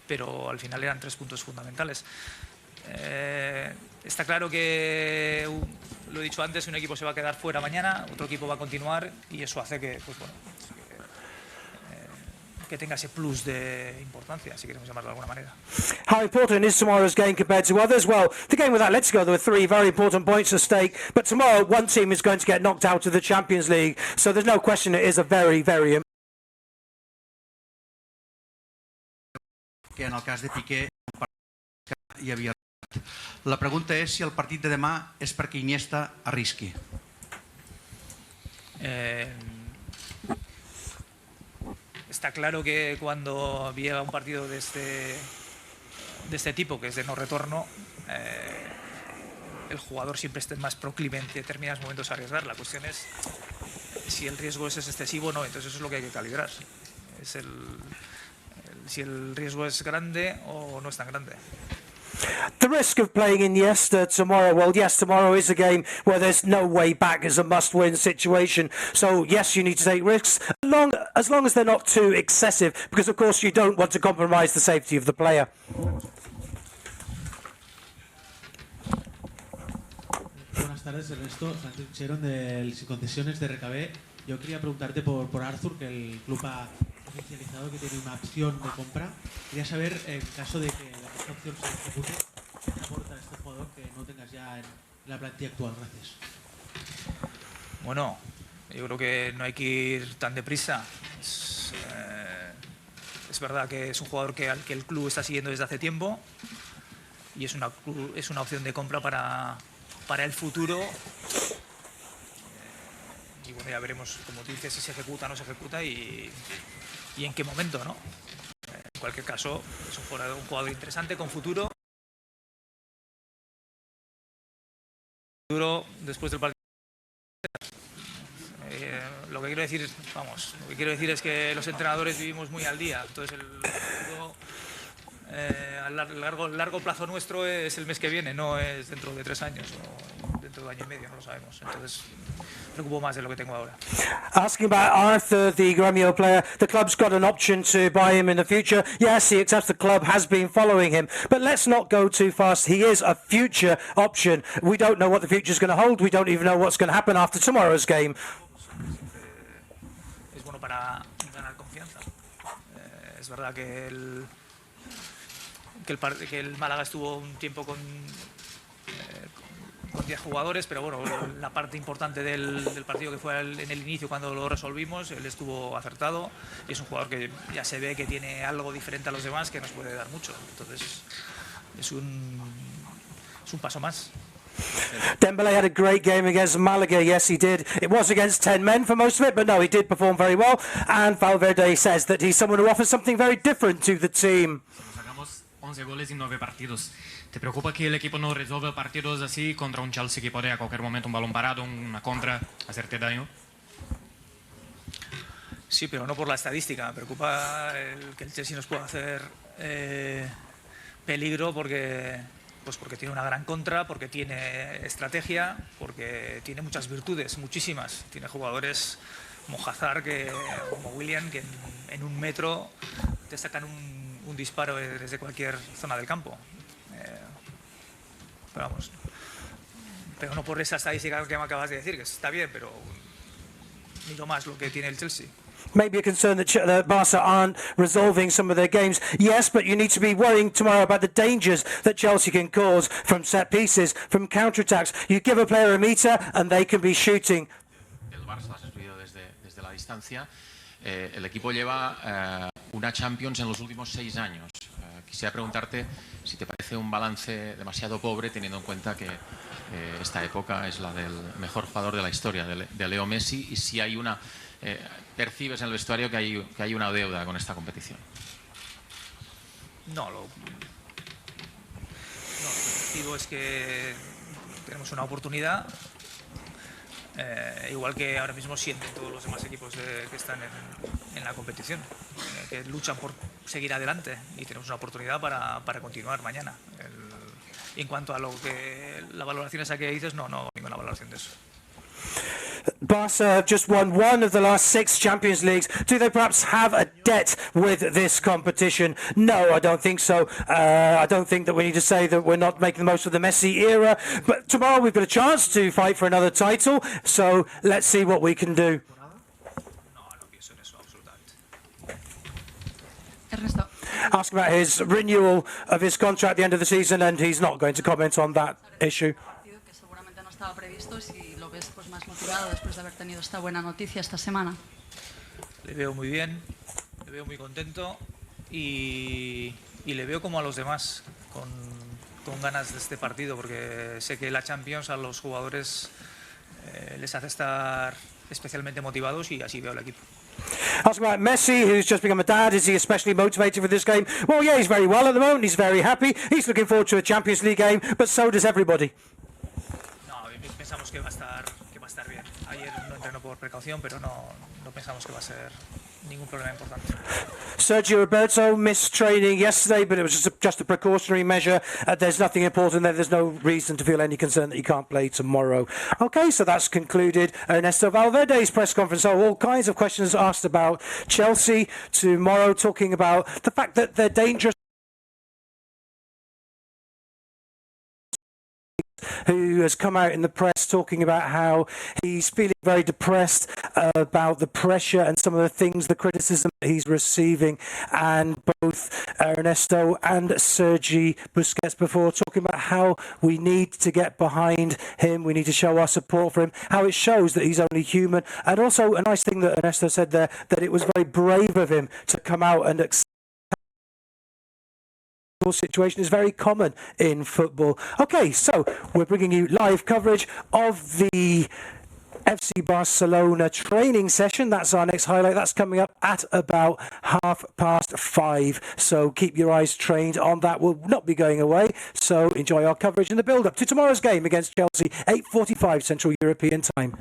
pero al final eran 3 puntos fundamentales. Está claro que, lo he dicho antes, un equipo se va a quedar fuera mañana, otro equipo va a continuar y eso hace que, pues bueno, que tenga ese plus de importancia, si queremos llamarlo de alguna manera. How important is tomorrow's game compared to others? Well, the game with Atletico, there were 3 very important points at stake, but tomorrow one team is going to get knocked out of the Champions League, so there's no question it is a very, very important. Que en el cas de Piqué hi havia... La pregunta és si el partit de demà és perquè Iniesta arrisqui. Está claro que cuando llega un partido de este tipo, que es de no retorno, el jugador siempre esté más proclive en determinados momentos a arriesgar. La cuestión es si el riesgo es excesivo o no, entonces eso es lo que hay que calibrar. Es si el riesgo es grande o no es tan grande. The risk of playing Iniesta tomorrow, well, yes, tomorrow is a game where there's no way back. It's a must-win situation. So, yes, you need to take risks, as long as they're not too excessive, because, of course, you don't want to compromise the safety of the player. Buenas tardes, Ernesto. Francisco Cheron, del Sin Concesiones de RKB. Yo quería preguntarte por Arthur, que el club ha oficializado que tiene una opción de compra. Quería saber, en caso de que esta opción se ejecute, ¿qué te aporta este jugador que no tengas ya en la plantilla actual? Gracias. Bueno, yo creo que no hay que ir tan deprisa. Es verdad que es un jugador al que el club está siguiendo desde hace tiempo y es una opción de compra para el futuro. Y bueno, ya veremos, como tú dices, si se ejecuta o no se ejecuta y en qué momento, ¿no? En cualquier caso, es un jugador interesante con futuro. Después del partido. Lo que quiero decir es que los entrenadores vivimos muy al día. Entonces el futuro a largo plazo nuestro es el mes que viene, no es dentro de 3 años o dentro de 1 año y medio, no lo sabemos. Entonces me preocupo más de lo que tengo ahora. Asking about Arthur, the Gremio player, the club's got an option to buy him in the future. Yes, he accepts the club has been following him, but let's not go too fast. He is a future option. We don't know what the future is going to hold. We don't even know what's going to happen after tomorrow's game. Es bueno para ganar confianza. Es verdad que el Málaga estuvo un tiempo con 10 jugadores, pero bueno, la parte importante del partido que fue en el inicio cuando lo resolvimos, él estuvo acertado y es un jugador que ya se ve que tiene algo diferente a los demás que nos puede dar mucho. Entonces es un paso más. Dembele had a great game against Malaga, yes he did. It was against 10 men for most of it, but no, he did perform very well. And Valverde says that he's someone who offers something very different to the team. Sacamos 11 goles en 9 partidos. ¿Te preocupa que el equipo no resuelva partidos así contra un Chelsea que puede a cualquier momento un balón parado, una contra, hacerte daño? Sí, pero no por la estadística. Me preocupa que el Chelsea nos pueda hacer peligro porque tiene una gran contra, porque tiene estrategia, porque tiene muchas virtudes, muchísimas. Tiene jugadores como Hazard, como William, que en 1 metro te sacan un disparo desde cualquier zona del campo. Pero no por esa estadística que me acabas de decir, que está bien, pero miro más lo que tiene el Chelsea. Maybe a concern that Barca aren't resolving some of their games. Yes, but you need to be worrying tomorrow about the dangers that Chelsea can cause from set pieces, from counter-attacks. You give a player a meter and they can be shooting. El Barça has vivido desde la distancia. El equipo lleva una Champions en los últimos 6 años. Quisiera preguntarte si te parece un balance demasiado pobre, teniendo en cuenta que esta época es la del mejor jugador de la historia, de Leo Messi, y si hay percibes en el vestuario que hay una deuda con esta competición. No, lo que percibo es que tenemos una oportunidad, igual que ahora mismo sienten todos los demás equipos que están en la competición, que luchan por seguir adelante, y tenemos una oportunidad para continuar mañana. Y en cuanto a la valoración esa que dices, no hago ninguna valoración de eso. Barca have just won 1 of the last 6 Champions Leagues. Do they perhaps have a debt with this competition? No, I don't think so. I don't think that we need to say that we're not making the most of the Messi era. But tomorrow we've got a chance to fight for another title. So let's see what we can do. Ernesto. Ask about his renewal of his contract at the end of the season, and he's not going to comment on that issue. Que seguramente no estaba previsto, si lo ves pues más motivado después de haber tenido esta buena noticia esta semana. Le veo muy bien, le veo muy contento y le veo como a los demás, con ganas de este partido, porque sé que la Champions a los jugadores les hace estar especialmente motivados, y así veo al equipo. Ask about Messi, who's just become a dad. Is he especially motivated for this game? Well, yeah, he's very well at the moment. He's very happy. He's looking forward to a Champions League game, but so does everybody. pensamos que va a estar bien. Ayer no entrenó por precaución, pero no pensamos que va a ser ningún problema importante. Sergio Roberto missed training yesterday, but it was just a precautionary measure. There's nothing important there. There's no reason to feel any concern that he can't play tomorrow. Okay, so that's concluded Ernesto Valverde's press conference. So all kinds of questions asked about Chelsea tomorrow, talking about the fact that they're dangerous. Who has come out in the press talking about how he's feeling very depressed about the pressure and some of the things, the criticism that he's receiving. And both Ernesto and Sergio Busquets before talking about how we need to get behind him, we need to show our support for him, how it shows that he's only human. And also a nice thing that Ernesto said there, that it was very brave of him to come out and accept situation is very common in football. Okay, so we're bringing you live coverage of the FC Barcelona training session. That's our next highlight. That's coming up at about 5:30. So keep your eyes trained on that. We'll not be going away. So enjoy our coverage in the build-up to tomorrow's game against Chelsea, 8:45 Central European Time.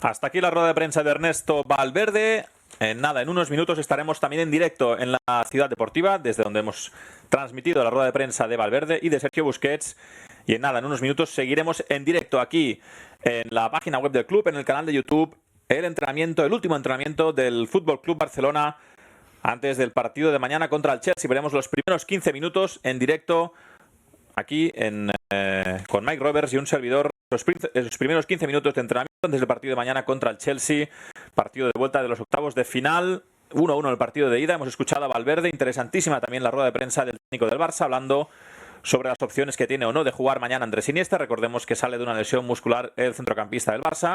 Hasta aquí la rueda de prensa de Ernesto Valverde. En unos minutos estaremos también en directo en la Ciudad Deportiva, desde donde hemos transmitido la rueda de prensa de Valverde y de Sergio Busquets. Y en unos minutos seguiremos en directo aquí en la página web del club, en el canal de YouTube, el último entrenamiento del FC Barcelona antes del partido de mañana contra el Chelsea. Veremos los primeros 15 minutos en directo aquí con Mike Roberts y un servidor. Los primeros 15 minutos de entrenamiento antes del partido de mañana contra el Chelsea, partido de vuelta de los octavos de final, 1-1 el partido de ida. Hemos escuchado a Valverde, interesantísima también la rueda de prensa del técnico del Barça, hablando sobre las opciones que tiene o no de jugar mañana Andrés Iniesta. Recordemos que sale de una lesión muscular el centrocampista del Barça,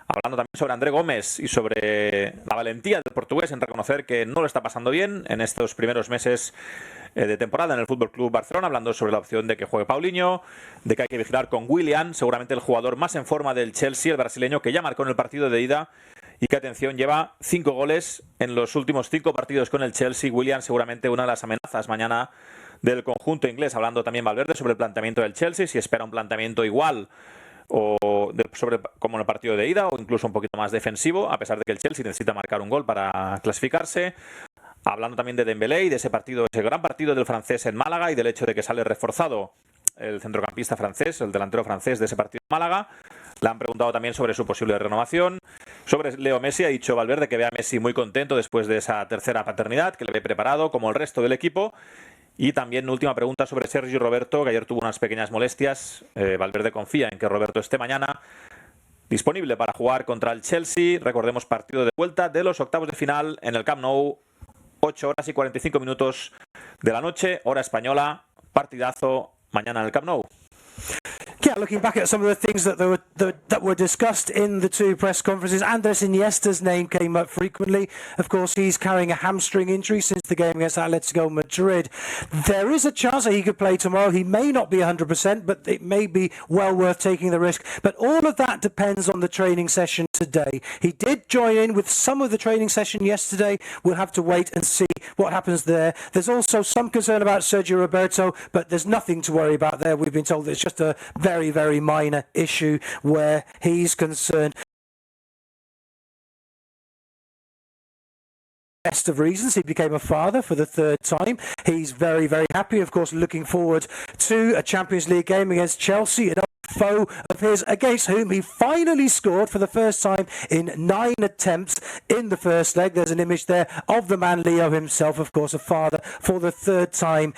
hablando también sobre Andre Gomes y sobre la valentía del portugués en reconocer que no lo está pasando bien en estos primeros meses de temporada en el FC Barcelona, hablando sobre la opción de que juegue Paulinho, de que hay que vigilar con Willian, seguramente el jugador más en forma del Chelsea, el brasileño, que ya marcó en el partido de ida y que, atención, lleva 5 goles en los últimos 5 partidos con el Chelsea. Willian seguramente una de las amenazas mañana del conjunto inglés, hablando también Valverde sobre el planteamiento del Chelsea, si espera un planteamiento igual como en el partido de ida o incluso un poquito más defensivo, a pesar de que el Chelsea necesita marcar un gol para clasificarse. Hablando también de Dembélé y de ese gran partido del francés en Málaga y del hecho de que sale reforzado el centrocampista francés, el delantero francés de ese partido en Málaga. Le han preguntado también sobre su posible renovación. Sobre Leo Messi, ha dicho Valverde que ve a Messi muy contento después de esa tercera paternidad, que le ve preparado como el resto del equipo. Y también última pregunta sobre Sergio Roberto, que ayer tuvo unas pequeñas molestias. Valverde confía en que Roberto esté mañana disponible para jugar contra el Chelsea. Recordemos, partido de vuelta de los octavos de final en el Camp Nou, 8 horas y 45 minutos de la noche, hora española. Partidazo mañana en el Camp Nou. Yeah, looking back at some of the things that were discussed in the two press conferences, Andres Iniesta's name came up frequently. Of course, he's carrying a hamstring injury since the game against Atletico Madrid. There is a chance that he could play tomorrow. He may not be 100%, but it may be well worth taking the risk. But all of that depends on the training session today. He did join in with some of the training session yesterday. We'll have to wait and see what happens there. There's also some concern about Sergio Roberto, but there's nothing to worry about there. We've been told that it's just a very, very minor issue where he's concerned. Best of reasons, he became a father for the 3rd time. He's very, very happy, of course, looking forward to a Champions League game against Chelsea, an old foe of his, against whom he finally scored for the first time in 9 attempts in the first leg. There's an image there of the man Leo himself, of course, a father for the 3rd time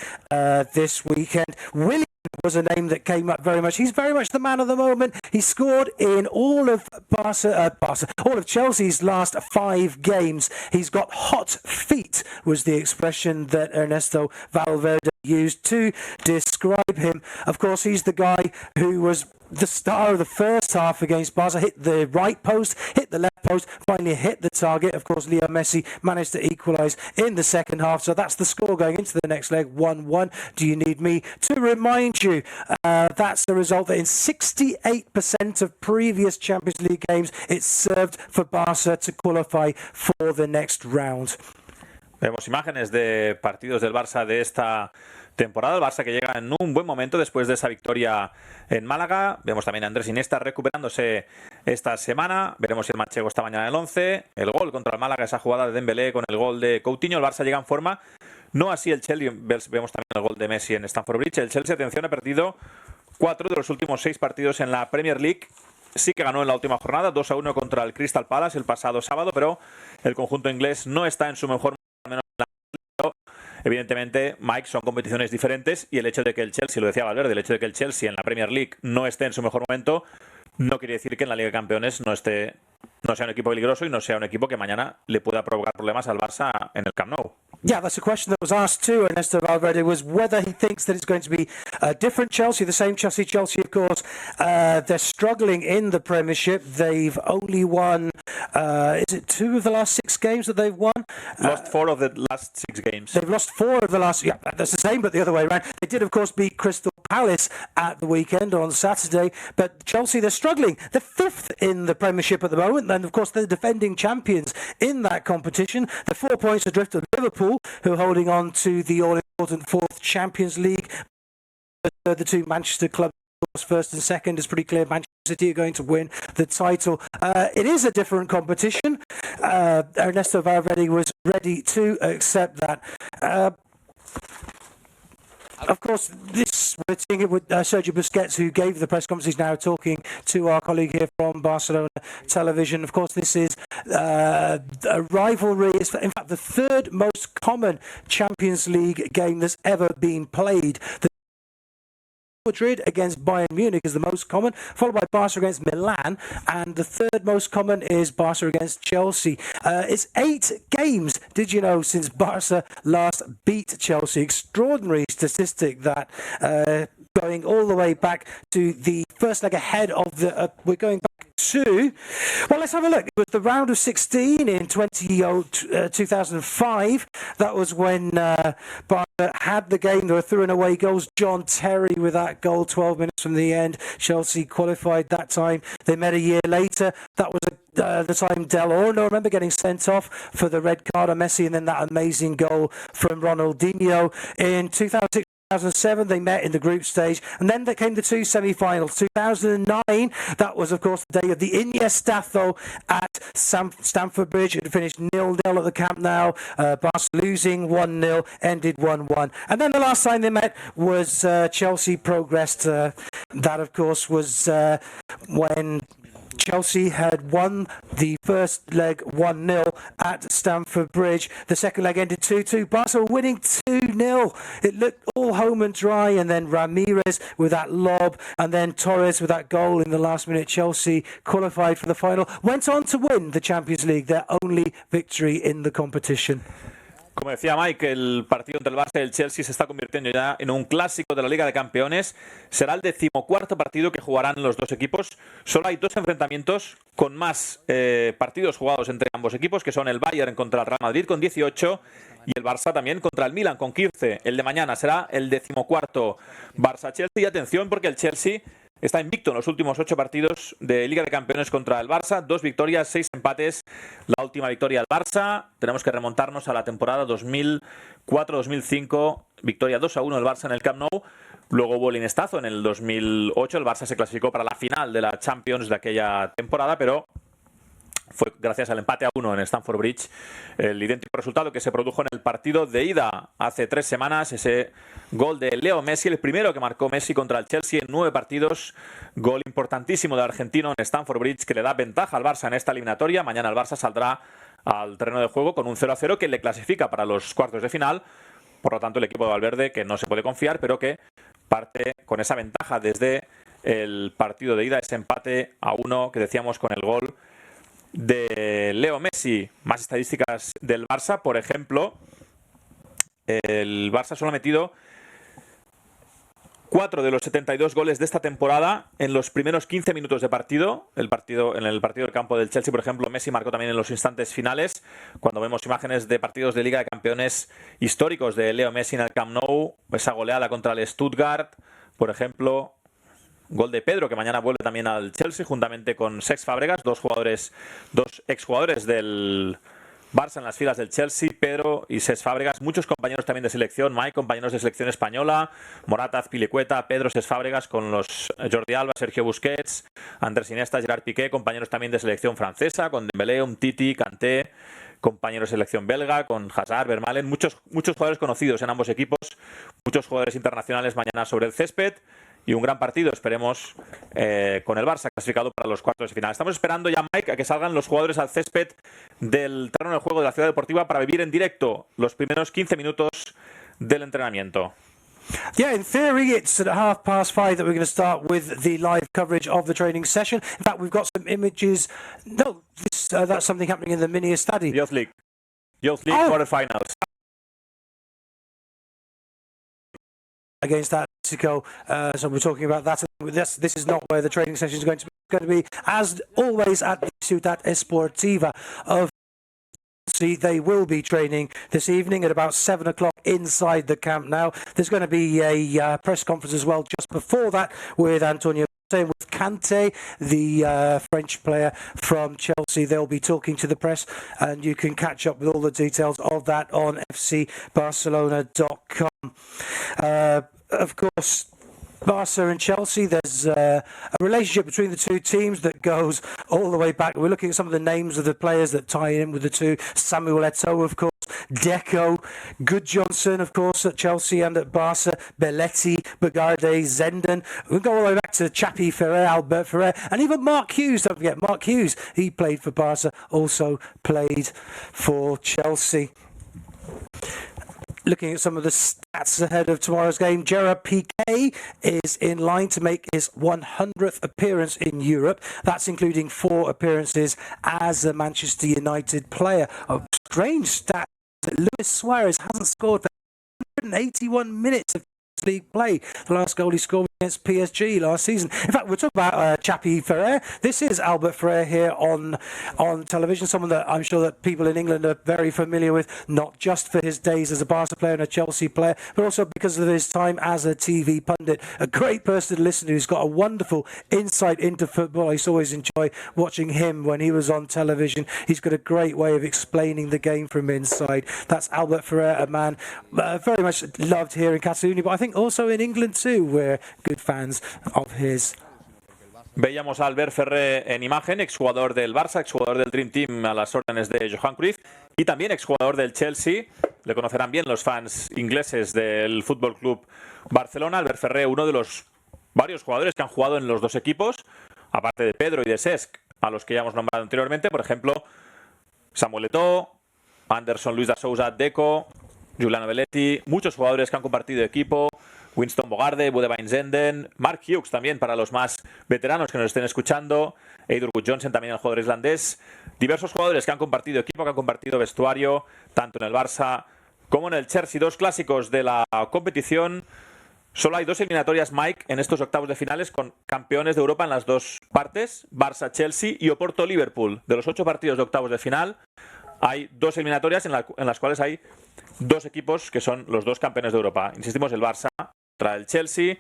this weekend. William was a name that came up very much. He's very much the man of the moment. He scored in all of all of Chelsea's last 5 games. He's got hot feet, was the expression that Ernesto Valverde used to describe him. Of course, he's the guy who was the star of the first half against Barca, hit the right post, hit the left post, finally hit the target. Of course, Leo Messi managed to equalise in the second half. So that's the score going into the next leg, 1-1. Do you need me to remind you? That's the result that in 68% of previous Champions League games, it served for Barca to qualify for the next round. Vemos imágenes de partidos del Barça de esta temporada. El Barça que llega en un buen momento después de esa victoria en Málaga. Vemos también a Andrés Iniesta recuperándose esta semana. Veremos si el manchego está mañana en el 11. El gol contra el Málaga, esa jugada de Dembélé con el gol de Coutinho. El Barça llega en forma. No así el Chelsea. Vemos también el gol de Messi en Stamford Bridge. El Chelsea, atención, ha perdido 4 de los últimos 6 partidos en la Premier League. Sí que ganó en la última jornada, 2-1 contra el Crystal Palace el pasado sábado, pero el conjunto inglés no está en su mejor momento, al menos en la... Evidentemente, Mike, son competiciones diferentes y el hecho de que el Chelsea, lo decía Valverde, el hecho de que el Chelsea en la Premier League no esté en su mejor momento no quiere decir que en la Liga de Campeones no sea un equipo peligroso y no sea un equipo que mañana le pueda provocar problemas al Barça en el Camp Nou. Yeah, that's a question that was asked to Ernesto Valverde, was whether he thinks that it's going to be a different Chelsea, the same Chelsea. Chelsea, of course, they're struggling in the Premiership. They've only won, is it 2 of the last 6 games that they've won? Lost 4 of the last 6 games. They've lost 4 of the last, yeah, that's the same, but the other way around. They did, of course, beat Crystal Palace at the weekend on Saturday, but Chelsea, they're struggling. They're 5th in the Premiership at the moment, and of course, they're defending champions in that competition. They're 4 points adrift of Liverpool, who are holding on to the all-important 4th Champions League. The 2 Manchester clubs, first and second, is pretty clear. Manchester City are going to win the title. It is a different competition. Ernesto Valverde was ready to accept that. Of course, we're seeing it with Sergio Busquets, who gave the press conference. He's now talking to our colleague here from Barcelona Television. Of course, this is a rivalry. It's, in fact, the 3rd most common Champions League game that's ever been played. Madrid against Bayern Munich is the most common, followed by Barca against Milan, and the 3rd most common is Barca against Chelsea. It's 8 games, did you know, since Barca last beat Chelsea. Extraordinary statistic that, going all the way back to the first leg ahead of the... we're going back to... Well, let's have a look. It was the round of 16 in 2005. That was when Barca had the game. They were through and away goals. John Terry with that goal 12 minutes from the end. Chelsea qualified that time. They met a year later. That was the time Del Orno, I remember, getting sent off for the red card on Messi, and then that amazing goal from Ronaldinho. In 2007, they met in the group stage, and then there came the 2 semi-finals. 2009, that was, of course, the day of the Iniestazo at Stamford Bridge. It finished 0-0 at the Camp Nou. Barca losing 1-0, ended 1-1. And then the last time they met was Chelsea progressed. That, of course, was when Chelsea had won the first leg 1-0 at Stamford Bridge. The second leg ended 2-2. Barca were winning 2-0. It looked all home and dry, and then Ramirez with that lob, and then Torres with that goal in the last minute. Chelsea qualified for the final, went on to win the Champions League, their only victory in the competition. Como decía Mike, el partido entre el Barça y el Chelsea se está convirtiendo ya en un clásico de la Liga de Campeones. Será el 14º partido que jugarán los dos equipos. Solo hay 2 enfrentamientos con más partidos jugados entre ambos equipos, que son el Bayern contra el Real Madrid con 18 y el Barça también contra el Milan con 15. El de mañana será el 14º Barça-Chelsea. Y atención, porque el Chelsea está invicto en los últimos 8 partidos de Liga de Campeones contra el Barça. 2 victorias, 6 empates. La última victoria del Barça. Tenemos que remontarnos a la temporada 2004-2005. Victoria 2-1 el Barça en el Camp Nou. Luego hubo el Iniestazo en el 2008. El Barça se clasificó para la final de la Champions de aquella temporada, pero fue gracias al empate a 1 en Stamford Bridge, el idéntico resultado que se produjo en el partido de ida hace 3 semanas, ese gol de Leo Messi, el primero que marcó Messi contra el Chelsea en 9 partidos, gol importantísimo del argentino en Stamford Bridge que le da ventaja al Barça en esta eliminatoria. Mañana el Barça saldrá al terreno de juego con un 0-0 que le clasifica para los cuartos de final. Por lo tanto, el equipo de Valverde, que no se puede confiar, pero que parte con esa ventaja desde el partido de ida, ese empate a 1 que decíamos con el gol de Leo Messi. Más estadísticas del Barça, por ejemplo, el Barça solo ha metido 4 de los 72 goles de esta temporada en los primeros 15 minutos de partido. En el partido del campo del Chelsea, por ejemplo, Messi marcó también en los instantes finales. Cuando vemos imágenes de partidos de Liga de Campeones históricos de Leo Messi en el Camp Nou, esa goleada contra el Stuttgart, por ejemplo, gol de Pedro, que mañana vuelve también al Chelsea, juntamente con Cesc Fàbregas, dos exjugadores del Barça en las filas del Chelsea, Pedro y Cesc Fàbregas, muchos compañeros también de selección, Mike, compañeros de selección española, Morata, Azpilicueta, Pedro, Cesc Fàbregas con los Jordi Alba, Sergio Busquets, Andrés Iniesta, Gerard Piqué, compañeros también de selección francesa, con Dembélé, Umtiti, Kanté, compañeros de selección belga, con Hazard, Vermaelen, muchos jugadores conocidos en ambos equipos, muchos jugadores internacionales mañana sobre el césped. Y un gran partido, esperemos, con el Barça clasificado para los cuartos de final. Estamos esperando ya, Mike, a que salgan los jugadores al césped del terreno de juego de la Ciudad Deportiva para vivir en directo los primeros 15 minutos del entrenamiento. Yeah, in theory, it's at 5:30 that we're going to start with the live coverage of the training session. In fact, we've got some images. No, that's something happening in the mini study. Youth League quarterfinals. Against Atletico, so we're talking about that. This is not where the training session is going to be. It's going to be, as always, at the Ciudad Esportiva of Chelsea. They will be training this evening at about 7 o'clock inside the Camp Nou. There's going to be a press conference as well just before that with Antonio. With Kanté, the French player from Chelsea. They'll be talking to the press, and you can catch up with all the details of that on fcbarcelona.com. Of course, Barca and Chelsea, there's a relationship between the two teams that goes all the way back. We're looking at some of the names of the players that tie in with the two. Samuel Eto'o, of course, Deco, Goodjohnson, of course, at Chelsea and at Barca, Belletti, Bogarde, Zenden. We go all the way back to Chappie Ferrer, Albert Ferrer, and even Mark Hughes. Don't forget, Mark Hughes, he played for Barca, also played for Chelsea. Looking at some of the stats ahead of tomorrow's game, Gerard Piqué is in line to make his 100th appearance in Europe. That's including 4 appearances as a Manchester United player. A strange stat that Luis Suarez hasn't scored for 181 minutes of League play. The last goal he scored against PSG last season. In fact, we'll talk about Chappie Ferrer. This is Albert Ferrer here on television, someone that I'm sure that people in England are very familiar with, not just for his days as a Barca player and a Chelsea player, but also because of his time as a TV pundit. A great person to listen to who's got a wonderful insight into football. I used to always enjoy watching him when he was on television. He's got a great way of explaining the game from inside. That's Albert Ferrer, a man very much loved here in Catalonia, but I think also in England too. We're good fans of his. Veíamos a Albert Ferrer en imagen, exjugador del Barça, exjugador del Dream Team a las órdenes de Johan Cruyff y también exjugador del Chelsea. Le conocerán bien los fans ingleses del Fútbol Club Barcelona. Albert Ferrer, uno de los varios jugadores que han jugado en los dos equipos, aparte de Pedro y de Cesc, a los que ya hemos nombrado anteriormente. Por ejemplo, Samuel Eto'o, Anderson Luis da Souza, Deco, Giuliano Belletti, muchos jugadores que han compartido equipo, Winston Bogarde, Boudewijn Zenden, Mark Hughes también para los más veteranos que nos estén escuchando, Eidur Goodjohnson también el jugador islandés, diversos jugadores que han compartido equipo, que han compartido vestuario, tanto en el Barça como en el Chelsea. 2 clásicos de la competición. Solo hay 2 eliminatorias, Mike, en estos octavos de finales con campeones de Europa en las 2 partes, Barça-Chelsea y Oporto-Liverpool. De los 8 partidos de octavos de final, hay 2 eliminatorias en las cuales hay 2 equipos que son los 2 campeones de Europa. Insistimos, el Barça contra el Chelsea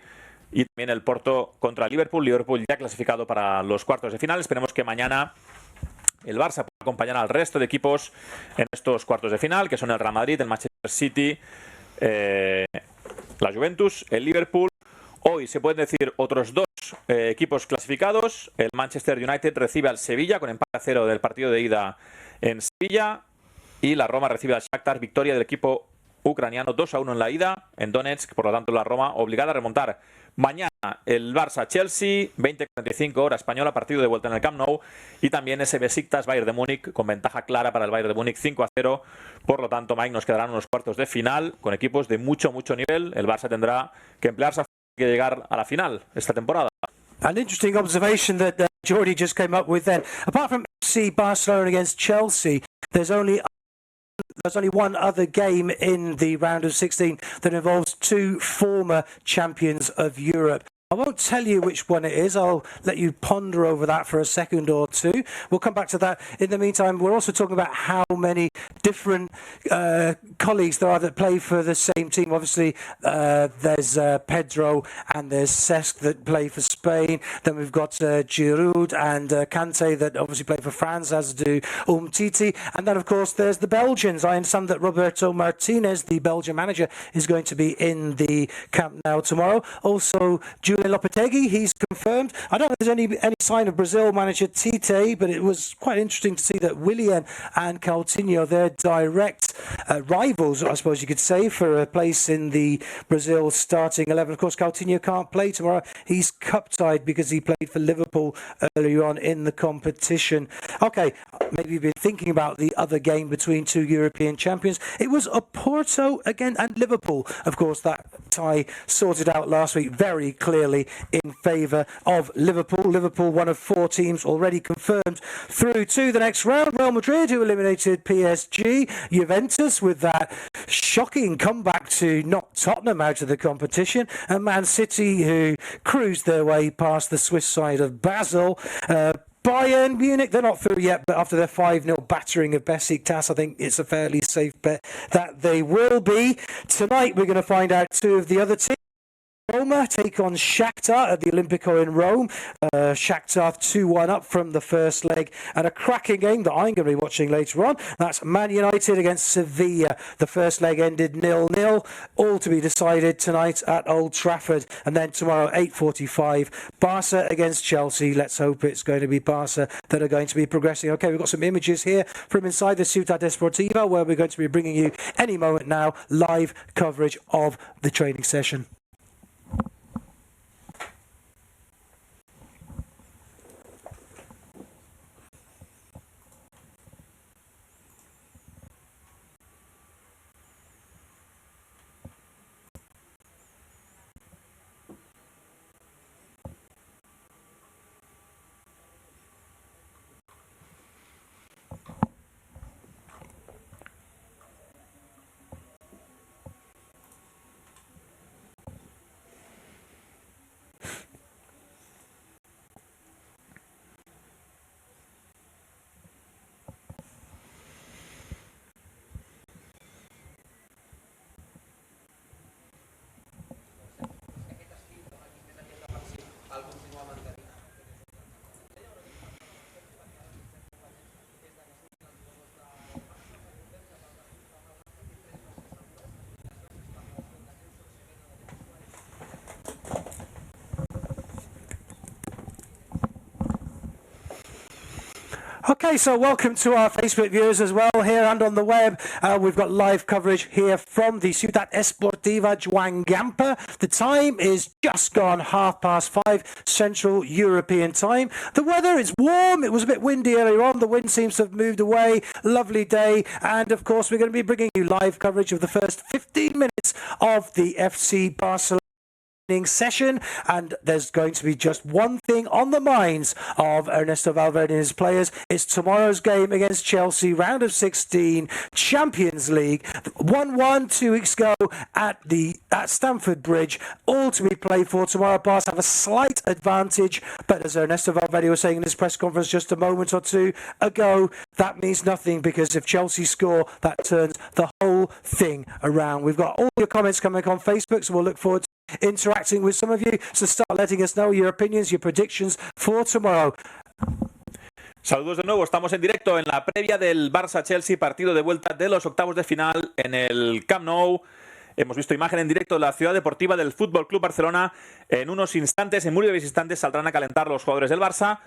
y también el Porto contra el Liverpool. Liverpool ya clasificado para los cuartos de final. Esperemos que mañana el Barça pueda acompañar al resto de equipos en estos cuartos de final, que son el Real Madrid, el Manchester City, la Juventus, el Liverpool. Hoy se pueden decir otros 2 equipos clasificados. El Manchester United recibe al Sevilla con empate a 0 del partido de ida en Sevilla. Y la Roma recibe al Shakhtar, victoria del equipo ucraniano 2-1 en la ida en Donetsk. Por lo tanto, la Roma obligada a remontar. Mañana el Barça-Chelsea, 20:45 hora española, partido de vuelta en el Camp Nou. Y también ese Besiktas-Bayern de Múnich con ventaja clara para el Bayern de Múnich 5-0. Por lo tanto, Mike, nos quedarán unos cuartos de final con equipos de mucho nivel. El Barça tendrá que emplearse que llegar a la final esta temporada. An interesting observation that Jordi just came up with then. Apart from FC Barcelona against Chelsea, there's only one other game in the round of 16 that involves 2 former champions of Europe. I won't tell you which one it is. I'll let you ponder over that for a second or two. We'll come back to that. In the meantime, we're also talking about how many different colleagues there are that play for the same team. Obviously, there's Pedro and there's Cesc that play for Spain. Then we've got Giroud and Kante that obviously play for France, as do Umtiti. And then, of course, there's the Belgians. I understand that Roberto Martinez, the Belgian manager, is going to be in the Camp Nou tomorrow. Also, Julian Lopetegui, he's confirmed. I don't know if there's any sign of Brazil manager Tite, but it was quite interesting to see that Willian and Coutinho, they're direct rivals, I suppose you could say, for a place in the Brazil starting 11. Of course, Coutinho can't play tomorrow. He's cup-tied because he played for Liverpool earlier on in the competition. Okay, maybe you've been thinking about the other game between two European champions. It was Porto again and Liverpool. Of course, that tie sorted out last week very clearly in favour of Liverpool. Liverpool, one of 4 teams already confirmed through to the next round. Real Madrid, who eliminated PSG. Juventus, with that shocking comeback to knock Tottenham out of the competition. And Man City, who cruised their way past the Swiss side of Basel. Bayern Munich, they're not through yet, but after their 5-0 battering of Besiktas, I think it's a fairly safe bet that they will be. Tonight, we're going to find out 2 of the other teams. Roma take on Shakhtar at the Olimpico in Rome. Shakhtar 2-1 up from the first leg. And a cracking game that I'm going to be watching later on. That's Man United against Sevilla. The first leg ended 0-0. All to be decided tonight at Old Trafford. And then tomorrow, 8:45, Barça against Chelsea. Let's hope it's going to be Barça that are going to be progressing. Okay, we've got some images here from inside the Ciutat Deportiva, where we're going to be bringing you any moment now live coverage of the training session. Okay, so welcome to our Facebook viewers as well here and on the web. We've got live coverage here from the Ciutat Esportiva Joan Gamper. The time is just gone 5:30 Central European time. The weather is warm. It was a bit windy earlier on. The wind seems to have moved away. Lovely day. And of course, we're going to be bringing you live coverage of the first 15 minutes of the FC Barcelona session, and there's going to be just one thing on the minds of Ernesto Valverde and his players. It's tomorrow's game against Chelsea, round of 16, Champions League, 1-1 2 weeks ago at Stamford Bridge, all to be played for tomorrow. Barca have a slight advantage, but as Ernesto Valverde was saying in his press conference just a moment or two ago, that means nothing, because if Chelsea score, that turns the whole thing around. We've got all your comments coming on Facebook, so we'll look forward to interacting with some of you, so start letting us know your opinions, your predictions for tomorrow. Saludos de nuevo, estamos en directo en la previa del Barça-Chelsea, partido de vuelta de los octavos de final en el Camp Nou. Hemos visto imagen en directo de la ciudad deportiva del Fútbol Club Barcelona. En unos instantes, en muy breves instantes, saldrán a calentar los jugadores del Barça,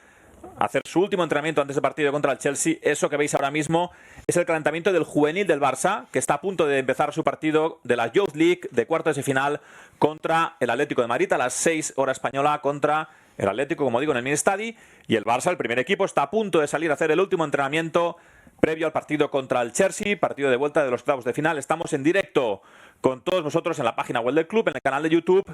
a hacer su último entrenamiento antes del partido contra el Chelsea. Eso que veis ahora mismo es el calentamiento del juvenil del Barça, que está a punto de empezar su partido de la Youth League de cuartos de final contra el Atlético de Madrid a las 6 hora española, contra el Atlético, como digo, en el Mini Stadi. Y el Barça, el primer equipo, está a punto de salir a hacer el último entrenamiento previo al partido contra el Chelsea, partido de vuelta de los octavos de final. Estamos en directo con todos vosotros en la página web del club, en el canal de YouTube,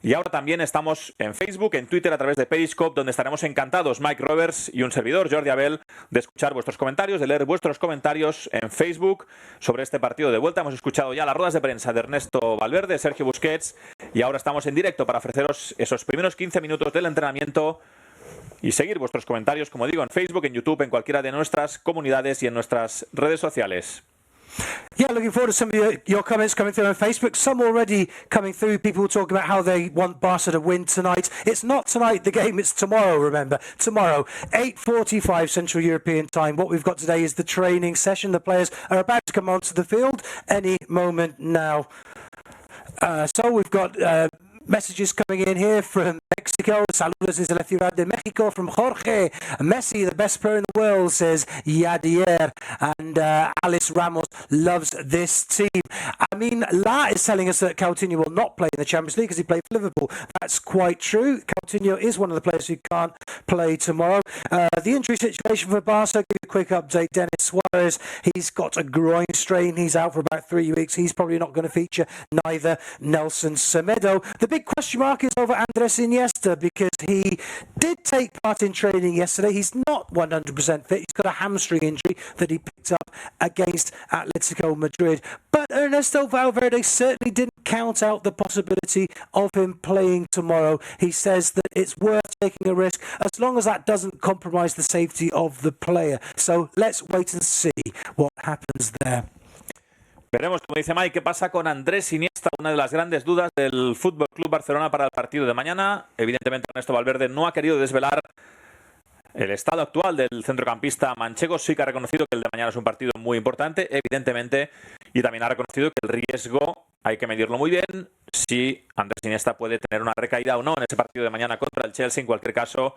y ahora también estamos en Facebook, en Twitter, a través de Periscope, donde estaremos encantados, Mike Roberts y un servidor, Jordi Abel, de escuchar vuestros comentarios, de leer vuestros comentarios en Facebook sobre este partido de vuelta. Hemos escuchado ya las ruedas de prensa de Ernesto Valverde, Sergio Busquets, y ahora estamos en directo para ofreceros esos primeros 15 minutos del entrenamiento y seguir vuestros comentarios, como digo, en Facebook, en YouTube, en cualquiera de nuestras comunidades y en nuestras redes sociales. Yeah, looking forward to some of your comments coming through on Facebook. Some already coming through. People talking about how they want Barca to win tonight. It's not tonight, the game, it's tomorrow, remember. Tomorrow, 8:45 Central European time. What we've got today is the training session. The players are about to come onto the field any moment now. So we've got messages coming in here from Mexico. Saludos desde la ciudad de México from Jorge. Messi, the best player in the world, says Yadier. And Alice Ramos loves this team. I mean, La is telling us that Coutinho will not play in the Champions League because he played for Liverpool. That's quite true. Coutinho is one of the players who can't play tomorrow. The injury situation for Barca, I'll give you a quick update. Denis Suarez, he's got a groin strain. He's out for about 3 weeks. He's probably not going to feature, neither Nelson Semedo. The big question mark is over Andres Iniesta because he did take part in training yesterday. He's not 100% fit. He's got a hamstring injury that he picked up against Atletico Madrid. But Ernesto Valverde certainly didn't count out the possibility of him playing tomorrow. He says that it's worth taking a risk as long as that doesn't compromise the safety of the player. So let's wait and see what happens there. Veremos, como dice Mike, qué pasa con Andrés Iniesta, una de las grandes dudas del Fútbol Club Barcelona para el partido de mañana. Evidentemente, Ernesto Valverde no ha querido desvelar el estado actual del centrocampista manchego. Sí que ha reconocido que el de mañana es un partido muy importante, evidentemente, y también ha reconocido que el riesgo hay que medirlo muy bien. Si Andrés Iniesta puede tener una recaída o no en ese partido de mañana contra el Chelsea. En cualquier caso,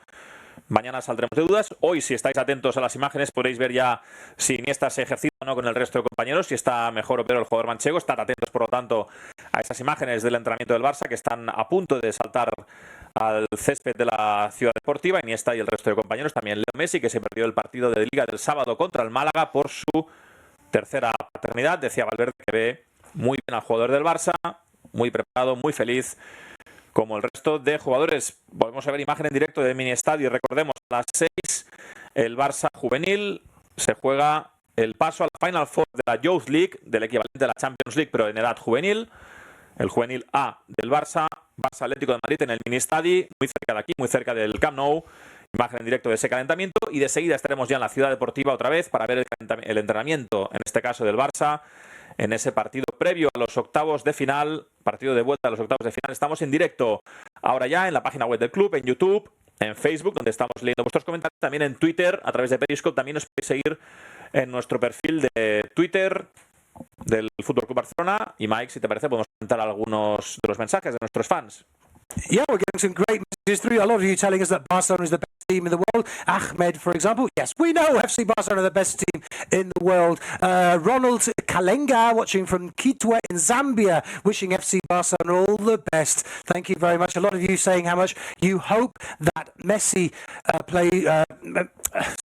mañana saldremos de dudas. Hoy, si estáis atentos a las imágenes, podréis ver ya si Iniesta se ejercita o no con el resto de compañeros, si está mejor o peor el jugador manchego. Estad atentos, por lo tanto, a esas imágenes del entrenamiento del Barça que están a punto de saltar al césped de la ciudad deportiva. Iniesta y el resto de compañeros. También Leo Messi, que se perdió el partido de Liga del sábado contra el Málaga por su tercera paternidad. Decía Valverde que ve muy bien al jugador del Barça, muy preparado, muy feliz, como el resto de jugadores. Volvemos a ver imagen en directo de mini estadio. Recordemos, a las 6 el Barça juvenil se juega el paso a la Final Four de la Youth League, del equivalente a la Champions League, pero en edad juvenil. El juvenil A del Barça, Barça Atlético de Madrid en el mini estadio, muy cerca de aquí, muy cerca del Camp Nou. Imagen en directo de ese calentamiento, y de seguida estaremos ya en la ciudad deportiva otra vez para ver el entrenamiento, en este caso del Barça, en ese partido previo a los octavos de final, partido de vuelta a los octavos de final. Estamos en directo ahora ya en la página web del club, en YouTube, en Facebook, donde estamos leyendo vuestros comentarios, también en Twitter, a través de Periscope. También os podéis seguir en nuestro perfil de Twitter del Fútbol Club Barcelona. Y Mike, si te parece, podemos comentar algunos de los mensajes de nuestros fans. Yeah, we're getting some great messages through. A lot of you telling us that Barcelona is the best team in the world. Ahmed, for example. Yes, we know FC Barcelona are the best team in the world. Ronald Kalenga, watching from Kitwe in Zambia, wishing FC Barcelona all the best. Thank you very much. A lot of you saying how much you hope that Messi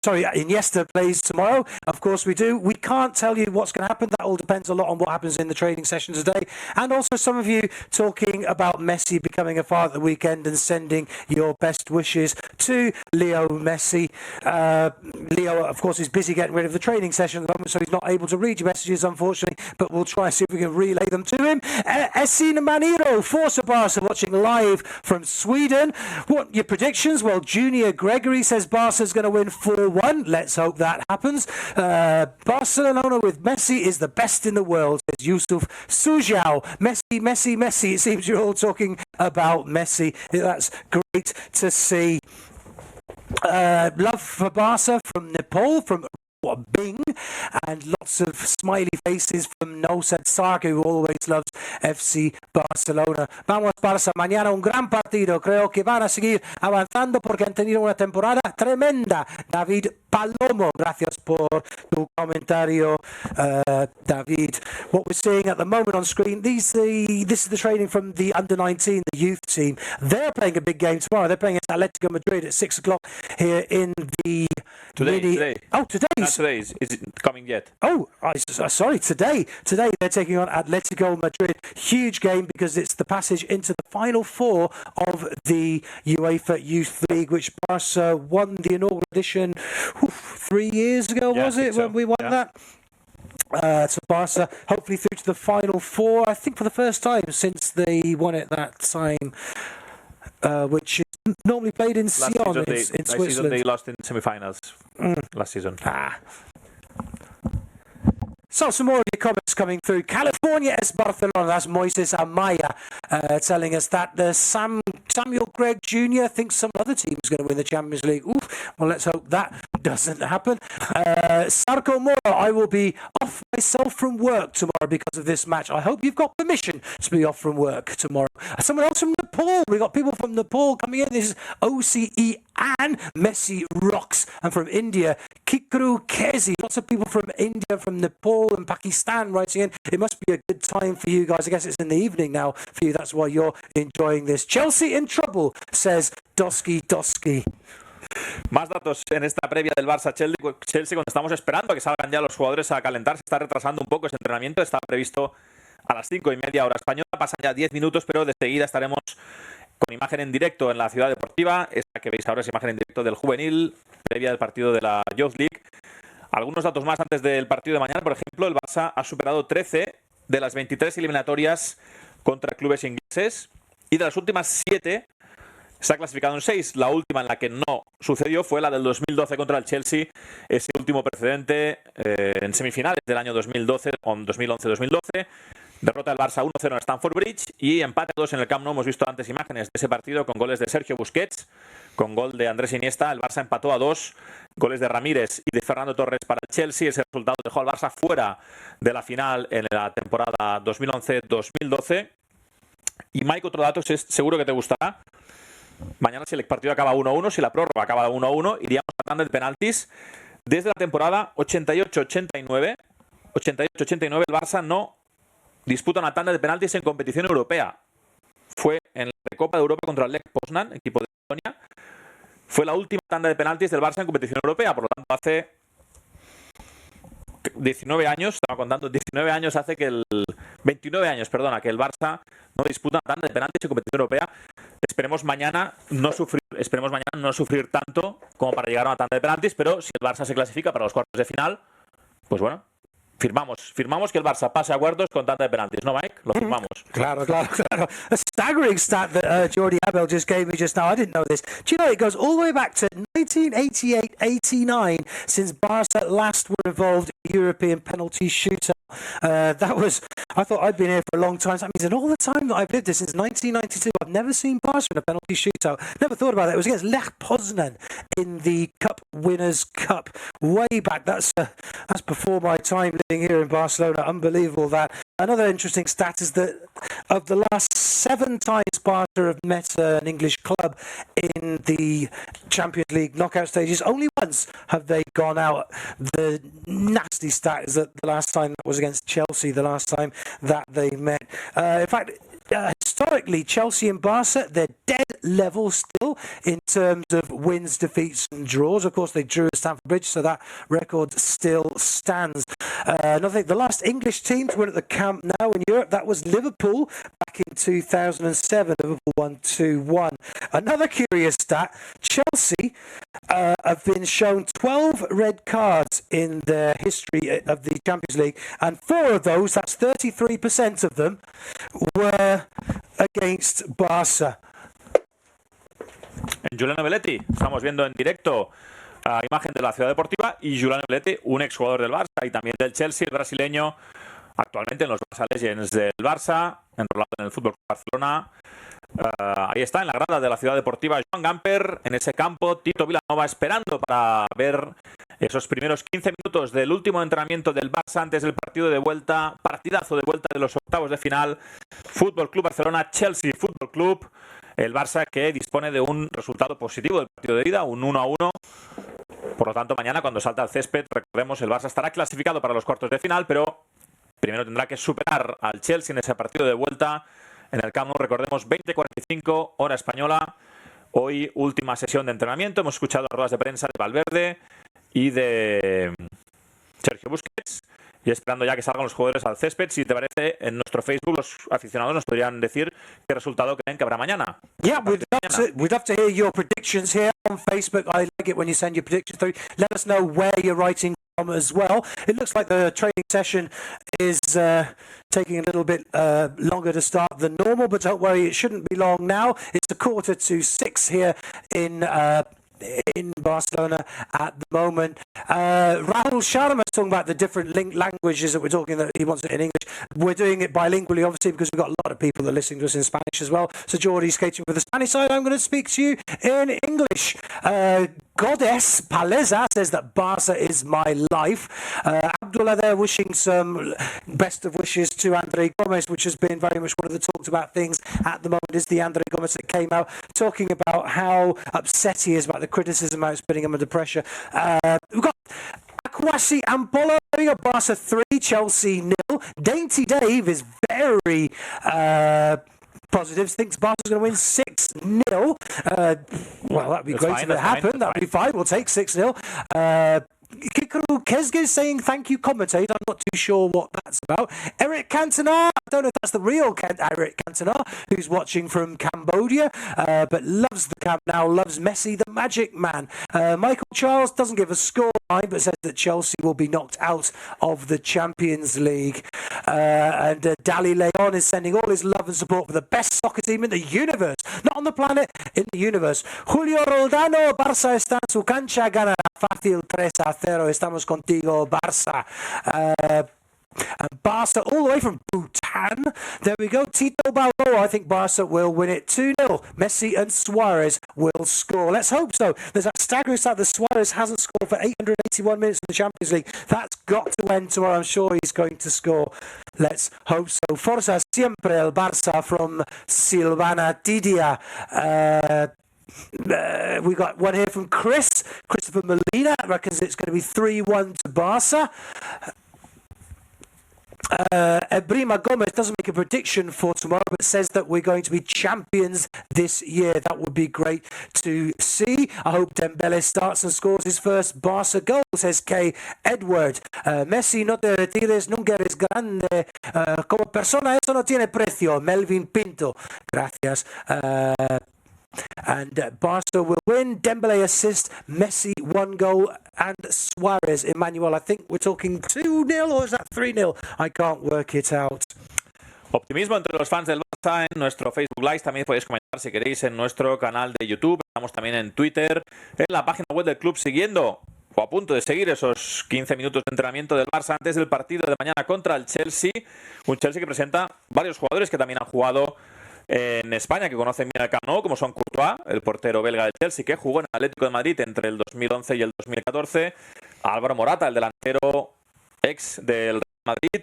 Iniesta plays tomorrow. Of course we do. We can't tell you what's going to happen. That all depends a lot on what happens in the training session today. And also some of you talking about Messi becoming a father at the weekend and sending your best wishes to Leo Messi. Leo, of course, is busy getting rid of the training session at the moment, so he's not able to read your messages, unfortunately, but we'll try and see if we can relay them to him. Essin Maniro, Forza Barca, watching live from Sweden. What your predictions? Well, Junior Gregory says Barca's going to win 4-1. Let's hope that happens. Barcelona with Messi is the best in the world, says Yusuf Sujao. Messi, Messi, Messi. It seems you're all talking about Messi. That's great to see. Love for Barca from Nepal, from Bing, and lots of smiley faces from Nosat Sarki, who always loves FC Barcelona. Vamos Barça, mañana un gran partido. Creo que van a seguir avanzando porque han tenido una temporada tremenda. David Palomo. Gracias por tu comentario, David. What we're seeing at the moment on screen, this is the training from the under-19, the youth team. They're playing a big game tomorrow. They're playing against Atletico Madrid at 6 o'clock here in the... Today. Oh, today. Not today. Is it coming yet? Oh, sorry, today. Today they're taking on Atletico Madrid. Huge game because it's the passage into the final four of the UEFA Youth League, which Barca won the inaugural edition 3 years ago, was it, when we won that? So Barca hopefully through to the final four, I think for the first time since they won it that time, which is normally played in Sion in Switzerland. Last season they lost in semi-finals last season. So some more of your comments coming through. California es Barcelona. That's Moises Amaya telling us that Samuel Gregg Jr. thinks some other team is going to win the Champions League. Oof. Well, let's hope that doesn't happen. Sarko Moro, I will be off myself from work tomorrow because of this match. I hope you've got permission to be off from work tomorrow. Someone else from Nepal. We've got people from Nepal coming in. This is OCE and Messi rocks. And from India, Kikru Kezi. Lots of people from India, from Nepal and Pakistan writing in. It must be a good time for you guys. I guess it's in the evening now for you. That's why you're enjoying this. Chelsea in trouble, says Dosky. Más datos en esta previa del Barça-Chelsea cuando estamos esperando a que salgan ya los jugadores a calentar. Se está retrasando un poco ese entrenamiento. Está previsto a las 5:30 hora española. Pasan ya 10 minutos, pero de seguida estaremos con imagen en directo en la Ciudad Deportiva. Esta que veis ahora es imagen en directo del juvenil, previa del partido de la Youth League. Algunos datos más antes del partido de mañana. Por ejemplo, el Barça ha superado 13 de las 23 eliminatorias contra clubes ingleses y de las últimas 7 se ha clasificado en 6. La última en la que no sucedió fue la del 2012 contra el Chelsea, ese último precedente en semifinales del año 2011-2012. Derrota del Barça 1-0 en Stamford Bridge y empate 2 en el Camp Nou. Hemos visto antes imágenes de ese partido con goles de Sergio Busquets, con gol de Andrés Iniesta. El Barça empató a 2, goles de Ramírez y de Fernando Torres para el Chelsea. Ese resultado dejó al Barça fuera de la final en la temporada 2011-2012. Y Mike, otro dato seguro que te gustará. Mañana, si el partido acaba 1-1, si la prórroga acaba 1-1, iríamos a tanda de penaltis. Desde la temporada 88-89, el Barça no disputa una tanda de penaltis en competición europea. Fue en la Copa de Europa contra el Lech Poznan, equipo de Estonia. Fue la última tanda de penaltis del Barça en competición europea. Por lo tanto, hace 19 años, estaba contando, 19 años hace que 29 años, perdona, que el Barça no disputa una tanda de penaltis en competición europea. Esperemos mañana no sufrir tanto como para llegar a una tanda de penaltis, pero si el Barça se clasifica para los cuartos de final, pues bueno, firmamos que el Barça pase a cuartos con tanda de penaltis, ¿no, Mike? Lo firmamos. Claro. A staggering stat that Jordi Abel just gave me just now. I didn't know this. Do you know it goes all the way back to 1988-89 since Barca last were involved in a European penalty shootout. I thought I'd been here for a long time. So that means in all the time that I've lived here since 1992, I've never seen Barca in a penalty shootout. Never thought about it. It was against Lech Poznan in the Cup Winners' Cup way back. That's before my time living here in Barcelona. Unbelievable that. Another interesting stat is that of the last 7 times Barca have met an English club in the Champions League knockout stages, only once have they gone out. The nasty stat is that the last time that was against Chelsea, the last time that they met. In fact, historically, Chelsea and Barca, they're dead level still in terms of wins, defeats and draws. Of course, they drew at Stamford Bridge, so that record still stands. Another thing, the last English team to win at the Camp Nou in Europe, that was Liverpool back in 2007. Liverpool won 2-1. Another curious stat, Chelsea have been shown 12 red cards in their history of the Champions League, and 4 of those, that's 33% of them, were against Barca. En Giuliano Belletti estamos viendo en directo la imagen de la Ciudad Deportiva y Giuliano Belletti, un exjugador del Barça y también del Chelsea, el brasileño, actualmente en los Barça Legends del Barça, enrolado en el FC Barcelona. Ahí está, en la grada de la Ciudad Deportiva, Joan Gamper, en ese campo, Tito Vilanova esperando para ver esos primeros 15 minutos del último entrenamiento del Barça antes del partido de vuelta, partidazo de vuelta de los octavos de final, Fútbol Club Barcelona, Chelsea Fútbol Club. El Barça que dispone de un resultado positivo del partido de ida, un 1-1 Por lo tanto, mañana cuando salta al césped, recordemos, el Barça estará clasificado para los cuartos de final, pero primero tendrá que superar al Chelsea en ese partido de vuelta en el Camp Nou. Recordemos, 20:45 hora española. Hoy última sesión de entrenamiento. Hemos escuchado las ruedas de prensa de Valverde y de Sergio Busquets. Y esperando ya que salgan los jugadores al césped. Si te parece, en nuestro Facebook los aficionados nos podrían decir qué resultado creen que habrá mañana. Yeah, we'd love to hear your predictions here on Facebook. I like it when you send your predictions through. Let us know where you're writing from as well. It looks like the training session is taking a little bit longer to start than normal, but don't worry, it shouldn't be long now. It's 5:45 here in Barcelona at the moment. Rahul Sharma is talking about the different languages that we're talking, that he wants it in English. We're doing it bilingually, obviously, because we've got a lot of people that are listening to us in Spanish as well. So Jordy's skating for the Spanish side. I'm going to speak to you in English. Goddess Paleza says that Barca is my life. Abdullah there wishing some best of wishes to Andre Gomes, which has been very much one of the talked about things at the moment, is the Andre Gomes that came out talking about how upset he is about the criticism about putting him under pressure. We've got Akwasi Ampolo, we got Barca 3, Chelsea 0. Dainty Dave is very positive, thinks Barca's going to win 6-0. Well, that'd be That's great fine, if it that's happened. fine, That'd be fine. We'll take 6-0. Kikaru Kesge is saying thank you, commentator. I'm not too sure what that's about. Eric Cantona, I don't know if that's the real Eric Cantona, who's watching from Cambodia, but loves the Camp now, loves Messi, the magic man. Michael Charles doesn't give a score line, but says that Chelsea will be knocked out of the Champions League. And Dali Leon is sending all his love and support for the best soccer team in the universe. Not on the planet, in the universe. Julio Roldano, Barça está en su cancha, ganará fácil 3-0. Estamos contigo, Barça. And Barca all the way from Bhutan. There we go. Tito Balboa. I think Barca will win it 2-0. Messi and Suarez will score. Let's hope so. There's that staggering stat that Suarez hasn't scored for 881 minutes in the Champions League. That's got to end tomorrow. I'm sure he's going to score. Let's hope so. Forza siempre el Barça from Silvana Didia. We got one here from Christopher Molina reckons it's going to be 3-1 to Barca. Ebrima Gomez doesn't make a prediction for tomorrow, but says that we're going to be champions this year. That would be great to see. I hope Dembele starts and scores his first Barca goal, says Kay Edward. Messi, no te retires, nunca eres grande. Como persona, eso no tiene precio. Melvin Pinto. Gracias. And Barca will win. Dembele assist, Messi 1 goal, and Suarez, Emmanuel, I think we're talking 2-0 or is that 3-0? I can't work it out. Optimismo entre los fans del Barça en nuestro Facebook Live. También podéis comentar si queréis en nuestro canal de YouTube. Estamos también en Twitter, en la página web del club, siguiendo o a punto de seguir esos 15 minutos de entrenamiento del Barça antes del partido de mañana contra el Chelsea. Un Chelsea que presenta varios jugadores que también han jugado en España, que conocen bien el Camp Nou, como son Courtois, el portero belga del Chelsea, que jugó en el Atlético de Madrid entre el 2011 y el 2014. Álvaro Morata, el delantero ex del Real Madrid,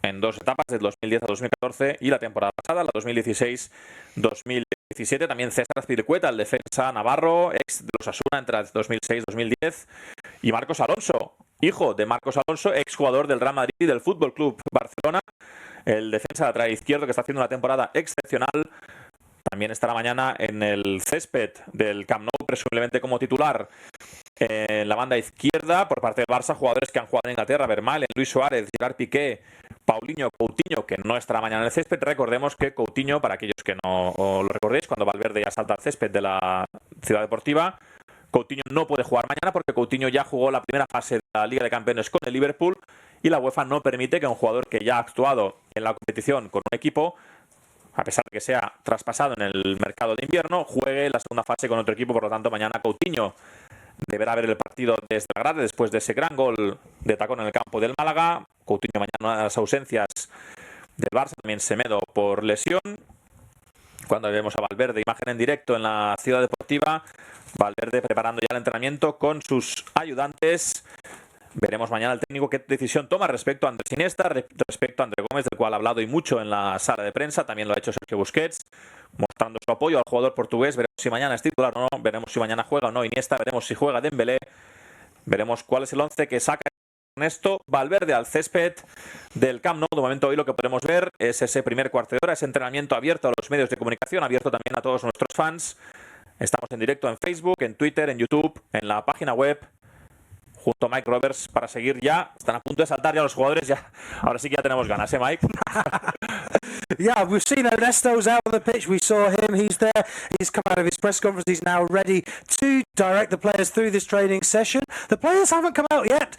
en 2 etapas, del 2010 a 2014, y la temporada pasada, la 2016-2017. También César Azpilicueta, el defensa navarro, ex de los Osasuna entre 2006 y 2010. Y Marcos Alonso, hijo de Marcos Alonso, ex jugador del Real Madrid y del Fútbol Club Barcelona. El defensa lateral izquierdo, que está haciendo una temporada excepcional, también estará mañana en el césped del Camp Nou, presumiblemente como titular. En la banda izquierda, por parte del Barça, jugadores que han jugado en Inglaterra: Vermaelen, Luis Suárez, Gerard Piqué, Paulinho, Coutinho, que no estará mañana en el césped. Recordemos que Coutinho, para aquellos que no lo recordéis, cuando Valverde ya salta al césped de la Ciudad Deportiva, Coutinho no puede jugar mañana porque Coutinho ya jugó la primera fase de la Liga de Campeones con el Liverpool y la UEFA no permite que un jugador que ya ha actuado en la competición con un equipo, a pesar de que sea traspasado en el mercado de invierno, juegue la segunda fase con otro equipo. Por lo tanto, mañana Coutinho deberá ver el partido desde la grada después de ese gran gol de tacón en el campo del Málaga. Coutinho mañana, las ausencias del Barça, también Semedo por lesión. Cuando vemos a Valverde, imagen en directo en la Ciudad Deportiva, Valverde preparando ya el entrenamiento con sus ayudantes. Veremos mañana el técnico qué decisión toma respecto a Andrés Iniesta, respecto a Andre Gomes, del cual ha hablado y mucho en la sala de prensa. También lo ha hecho Sergio Busquets, mostrando su apoyo al jugador portugués. Veremos si mañana es titular o no, veremos si mañana juega o no Iniesta, veremos si juega Dembélé. Veremos cuál es el 11 que saca Ernesto Valverde al césped del Camp Nou. De momento hoy lo que podemos ver es ese primer cuarto de hora, ese entrenamiento abierto a los medios de comunicación, abierto también a todos nuestros fans. Estamos en directo en Facebook, en Twitter, en YouTube, en la página web, junto a Mike Roberts para seguir ya. Están a punto de saltar ya los jugadores. Ya, ahora sí que ya tenemos ganas, ¿eh, Mike? Yeah, we've seen Ernesto's out on the pitch. We saw him. He's there. He's come out of his press conference. He's now ready to direct the players through this training session. The players haven't come out yet.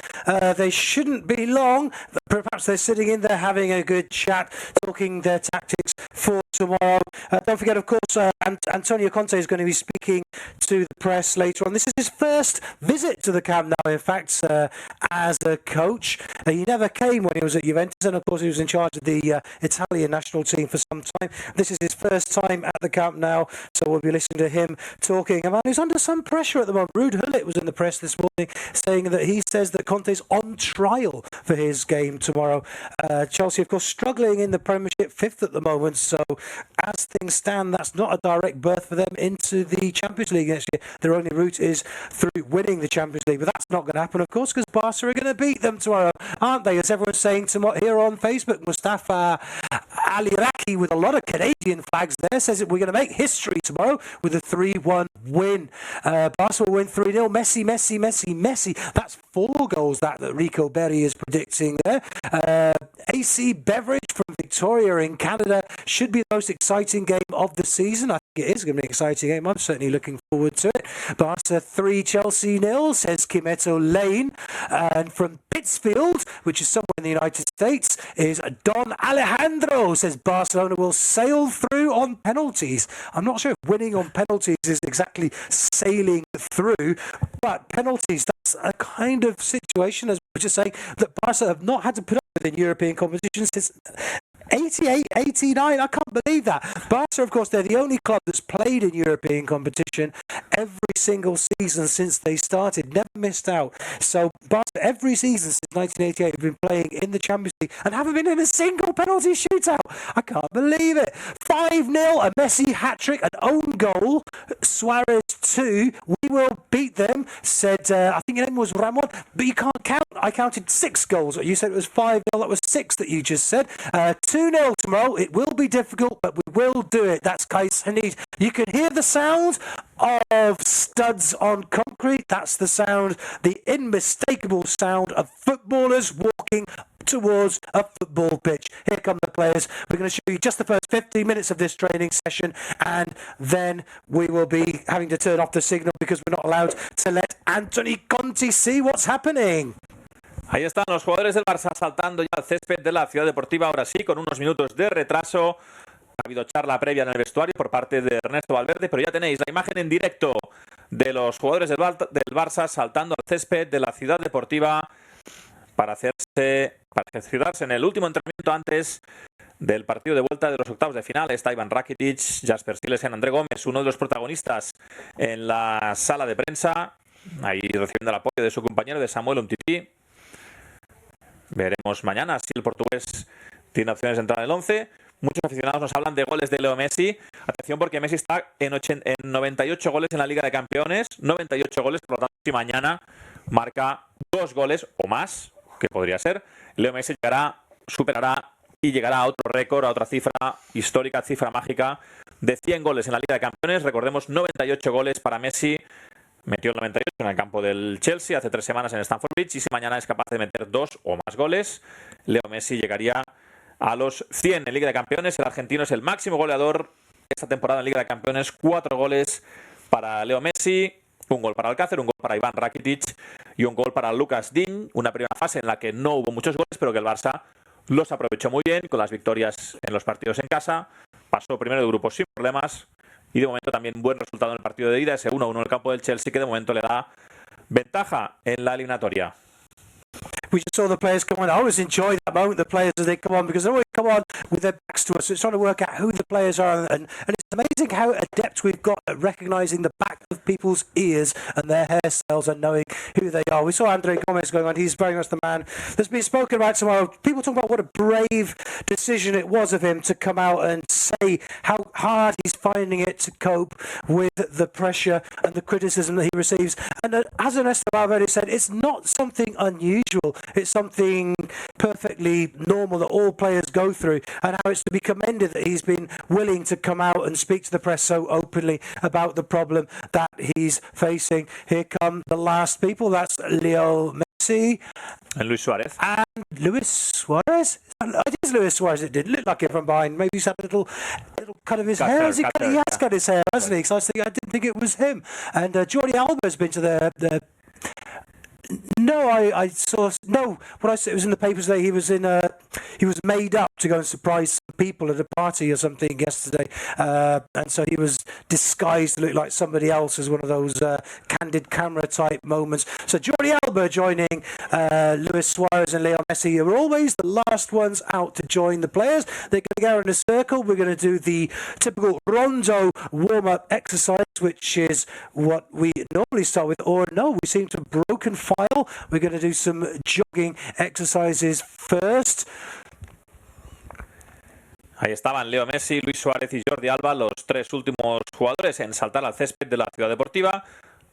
They shouldn't be long. Perhaps they're sitting in there having a good chat, talking their tactics for tomorrow. Don't forget, of course, Antonio Conte is going to be speaking to the press later on. This is his first visit to the Camp Nou, in fact, as a coach. He never came when he was at Juventus, and of course he was in charge of the Italian national team for some time. This is his first time at the Camp Nou, so we'll be listening to him talking about who's under some pressure at the moment. Ruud Gullit was in the press this morning saying that he says that Conte's on trial for his game tomorrow. Chelsea, of course, struggling in the Premiership, 5th at the moment, so as things stand, that's not a direct berth for them into the Champions League next year. Their only route is through winning the Champions League, but that's not going to happen, of course, because Barca are going to beat them tomorrow, aren't they? As everyone's saying here on Facebook, Mustafa Aliraki, with a lot of Canadian flags there, says that we're going to make history tomorrow with a 3-1 win. Barca will win 3-0. Messi. That's 4 goals that Rico Berry is predicting there. AC Beverage from Victoria in Canada should be the most exciting game of the season. I think it is going to be an exciting game. I'm certainly looking forward to it. Barca 3, Chelsea 0, says Kimeto Lane. And from Pittsfield, which is somewhere in the United States, is Don Alejandro, says Barcelona will sail through on penalties. I'm not sure if winning on penalties is exactly sailing through, but penalties, that's a kind of situation, as we're just saying, that Barca have not had to put up with in European competitions since 88, 89, I can't believe that. Barca, of course, they're the only club that's played in European competition every single season since they started, never missed out. So Barca, every season since 1988, have been playing in the Champions League and haven't been in a single penalty shootout. I can't believe it. 5-0, a Messi hat-trick, an own goal, Suarez 2. We will beat them, said, I think your name was Ramon, but you can't count. I counted 6 goals. You said it was 5-0, that was 6 that you just said. 2-0 tomorrow. It will be difficult, but we will do it. That's Kais Hanid. You can hear the sound of studs on concrete. That's the sound, the unmistakable sound of footballers walking towards a football pitch. Here come the players. We're going to show you just the first 15 minutes of this training session, and then we will be having to turn off the signal because we're not allowed to let Anthony Conte see what's happening. Ahí están los jugadores del Barça saltando ya al césped de la Ciudad Deportiva, ahora sí, con unos minutos de retraso. Ha habido charla previa en el vestuario por parte de Ernesto Valverde, pero ya tenéis la imagen en directo de los jugadores del Barça saltando al césped de la Ciudad Deportiva para ejercitarse en el último entrenamiento antes del partido de vuelta de los octavos de final. Está Ivan Rakitic, Jasper Silesen, Andre Gomes, uno de los protagonistas en la sala de prensa, ahí recibiendo el apoyo de su compañero, de Samuel Umtiti. Veremos mañana si el portugués tiene opciones de entrar en el 11. Muchos aficionados nos hablan de goles de Leo Messi. Atención, porque Messi está en 98 goles en la Liga de Campeones. 98 goles, por lo tanto, si mañana marca 2 goles o más, que podría ser, Leo Messi superará y llegará a otro récord, a otra cifra histórica, cifra mágica de 100 goles en la Liga de Campeones. Recordemos, 98 goles para Messi. Metió el 98 en el campo del Chelsea hace 3 semanas en Stamford Bridge, y si mañana es capaz de meter 2 o más goles, Leo Messi llegaría a los 100 en Liga de Campeones. El argentino es el máximo goleador esta temporada en Liga de Campeones. 4 goles para Leo Messi, 1 gol para Alcácer, 1 gol para Iván Rakitic y 1 gol para Lucas Digne. Una primera fase en la que no hubo muchos goles, pero que el Barça los aprovechó muy bien con las victorias en los partidos en casa. Pasó primero de grupo sin problemas. Y de momento también un buen resultado en el partido de ida, ese 1-1 en el campo del Chelsea, que de momento le da ventaja en la eliminatoria. we just saw the players come on. I always enjoy that moment, the players as they come on, because they always come on with their backs to us. So it's trying to work out who the players are, and it's amazing how adept we've got at recognising the back of people's ears and their hairstyles and knowing who they are. We saw Andre Gomes going on. He's very much the man that's been spoken about tomorrow. People talk about what a brave decision it was of him to come out and say how hard he's finding it to cope with the pressure and the criticism that he receives. And as Ernesto Valverde said, it's not something unusual. It's something perfectly normal that all players go through, and how it's to be commended that he's been willing to come out and speak to the press so openly about the problem that he's facing. Here come the last people. That's Leo Messi and Luis Suarez. And Luis Suarez? It is Luis Suarez. It did look like it from behind. Maybe he's had a little cut of his hair. He has cut his hair, hasn't he? So I didn't think it was him. And Jordi Alba's been to the No, I saw no. What I said, it was in the papers today. He was made up to go and surprise people at a party or something yesterday, and so he was disguised to look like somebody else as one of those candid camera type moments. So Jordi Alba joining Luis Suarez and Leo Messi are always the last ones out to join the players. They're going to go in a circle. We're going to do the typical rondo warm-up exercise, which is what we normally start with. Or no, we seem to have broken file. We're going to do some jogging exercises first. Ahí estaban Leo Messi, Luis Suárez y Jordi Alba, los tres últimos jugadores en saltar al césped de la Ciudad Deportiva.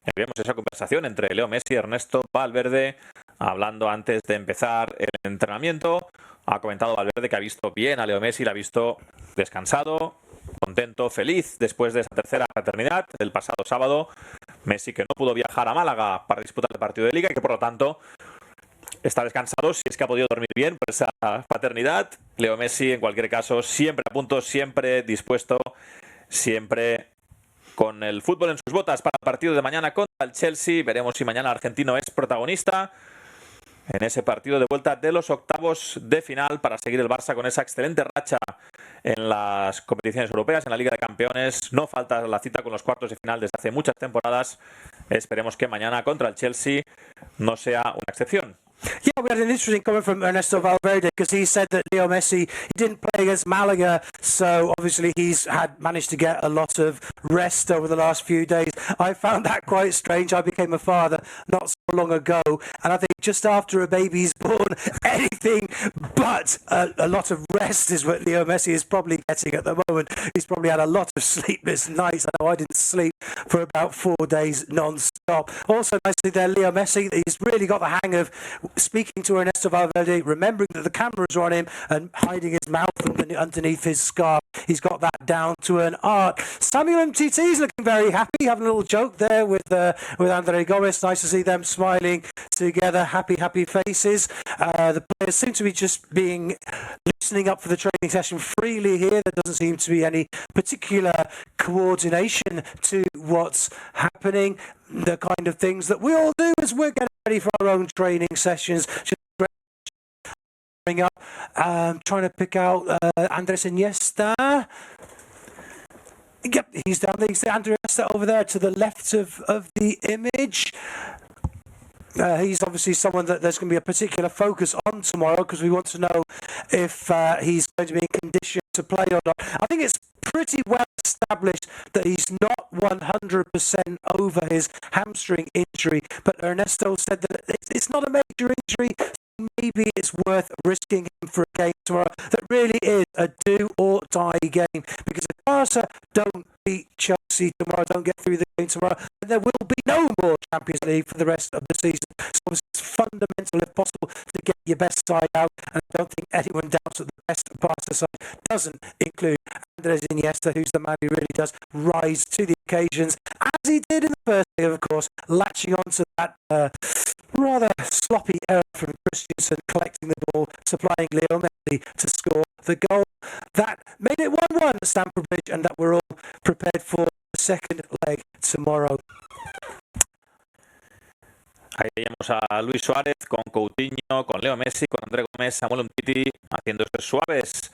Y vemos esa conversación entre Leo Messi y Ernesto Valverde, hablando antes de empezar el entrenamiento. Ha comentado Valverde que ha visto bien a Leo Messi, la ha visto descansado, contento, feliz después de esa tercera paternidad del pasado sábado. Messi, que no pudo viajar a Málaga para disputar el partido de Liga y que por lo tanto está descansado, si es que ha podido dormir bien por esa paternidad. Leo Messi, en cualquier caso, siempre a punto, siempre dispuesto, siempre con el fútbol en sus botas para el partido de mañana contra el Chelsea. Veremos si mañana el argentino es protagonista en ese partido de vuelta de los octavos de final para seguir el Barça con esa excelente racha en las competiciones europeas, en la Liga de Campeones. No falta la cita con los cuartos de final desde hace muchas temporadas. Esperemos que mañana contra el Chelsea no sea una excepción. Yeah, we had an interesting comment from Ernesto Valverde, because he said that Leo Messi, he didn't play against Malaga, so obviously he's had managed to get a lot of rest over the last few days. I found that quite strange. I became a father not so long ago, and I think just after a baby's born, anything but a lot of rest is what Leo Messi is probably getting at the moment. He's probably had a lot of sleepless nights. I know I didn't sleep for about 4 days non-stop. Also nicely there, Leo Messi, he's really got the hang of speaking to Ernesto Valverde, remembering that the cameras are on him and hiding his mouth underneath his scarf. He's got that down to an art. Samuel MTT's looking very happy, having a little joke there with Andre Gomes. Nice to see them smiling together, happy faces. The players seem to be just loosening up for the training session freely here. There doesn't seem to be any particular coordination to what's happening. The kind of things that we all do as we're getting ready for our own training sessions. Just bring up, trying to pick out Andres Iniesta. Yep, he's down there. You see Andres Iniesta over there to the left of the image. He's obviously someone that there's going to be a particular focus on tomorrow, because we want to know if he's going to be in condition to play or not. I think it's pretty well established that he's not 100% over his hamstring injury, but Ernesto said that it's not a major injury. Maybe it's worth risking him for a game tomorrow that really is a do or die game, because if Barca don't beat Chelsea tomorrow, don't get through the game tomorrow, then there will be no more Champions League for the rest of the season. So obviously it's fundamental, if possible, to get your best side out, and I don't think anyone doubts that the best Barca side doesn't include Andres Iniesta, who's the man who really does rise to the occasions, as he did in the first game, of course, latching on to that rather sloppy error from Christensen, collecting the ball, supplying Leo Messi to score the goal. That made it 1-1 at Stamford Bridge, and that we're all prepared for the second leg tomorrow. Ahí vemos a Luis Suárez con Coutinho, con Leo Messi, con Andre Gomes, Samuel Umtiti haciendo estos suaves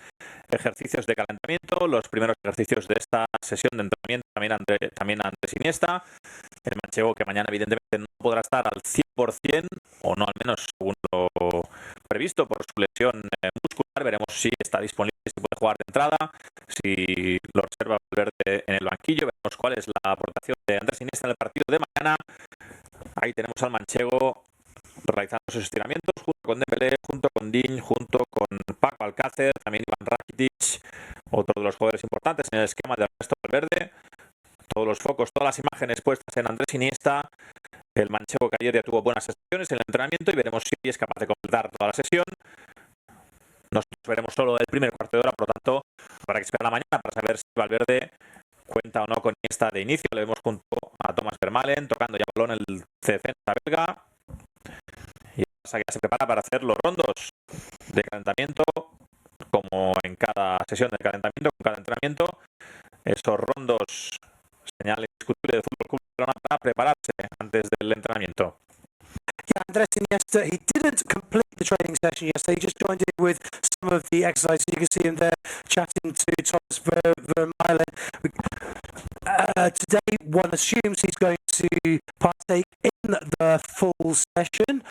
ejercicios de calentamiento, los primeros ejercicios de esta sesión de entrenamiento. También Andrés Iniesta, el manchego, que mañana evidentemente no podrá estar al 100%, o no al menos según lo previsto por su lesión muscular. Veremos si está disponible, si puede jugar de entrada, si lo reserva Valverde en el banquillo. Veremos cuál es la aportación de Andrés Iniesta en el partido de mañana. Ahí tenemos al manchego realizando sus estiramientos junto con Dembélé, junto con Digne, junto con Paco Alcácer, también Iván Rakitic, otro de los jugadores importantes en el esquema de Ernesto Valverde. Todos los focos, todas las imágenes puestas en Andrés Iniesta, el manchego que ayer ya tuvo buenas sesiones en el entrenamiento, y veremos si es capaz de completar toda la sesión. Nosotros veremos solo el primer cuarto de hora, por lo tanto, habrá que esperar la mañana para saber si Valverde cuenta o no con Iniesta de inicio. Le vemos junto a Thomas Vermaelen tocando ya balón el defensa belga. Y ya se prepara para hacer los rondos de calentamiento, como en cada sesión de calentamiento, con cada entrenamiento. Esos rondos, señal indiscutible de Fútbol Club Barcelona para prepararse antes del entrenamiento. Yeah, Andres Iniesta, he didn't complete the training session yesterday. He just joined in with some of the exercises. You can see him there chatting to Thomas Vermaelen. Today, one assumes he's going to partake in the full session,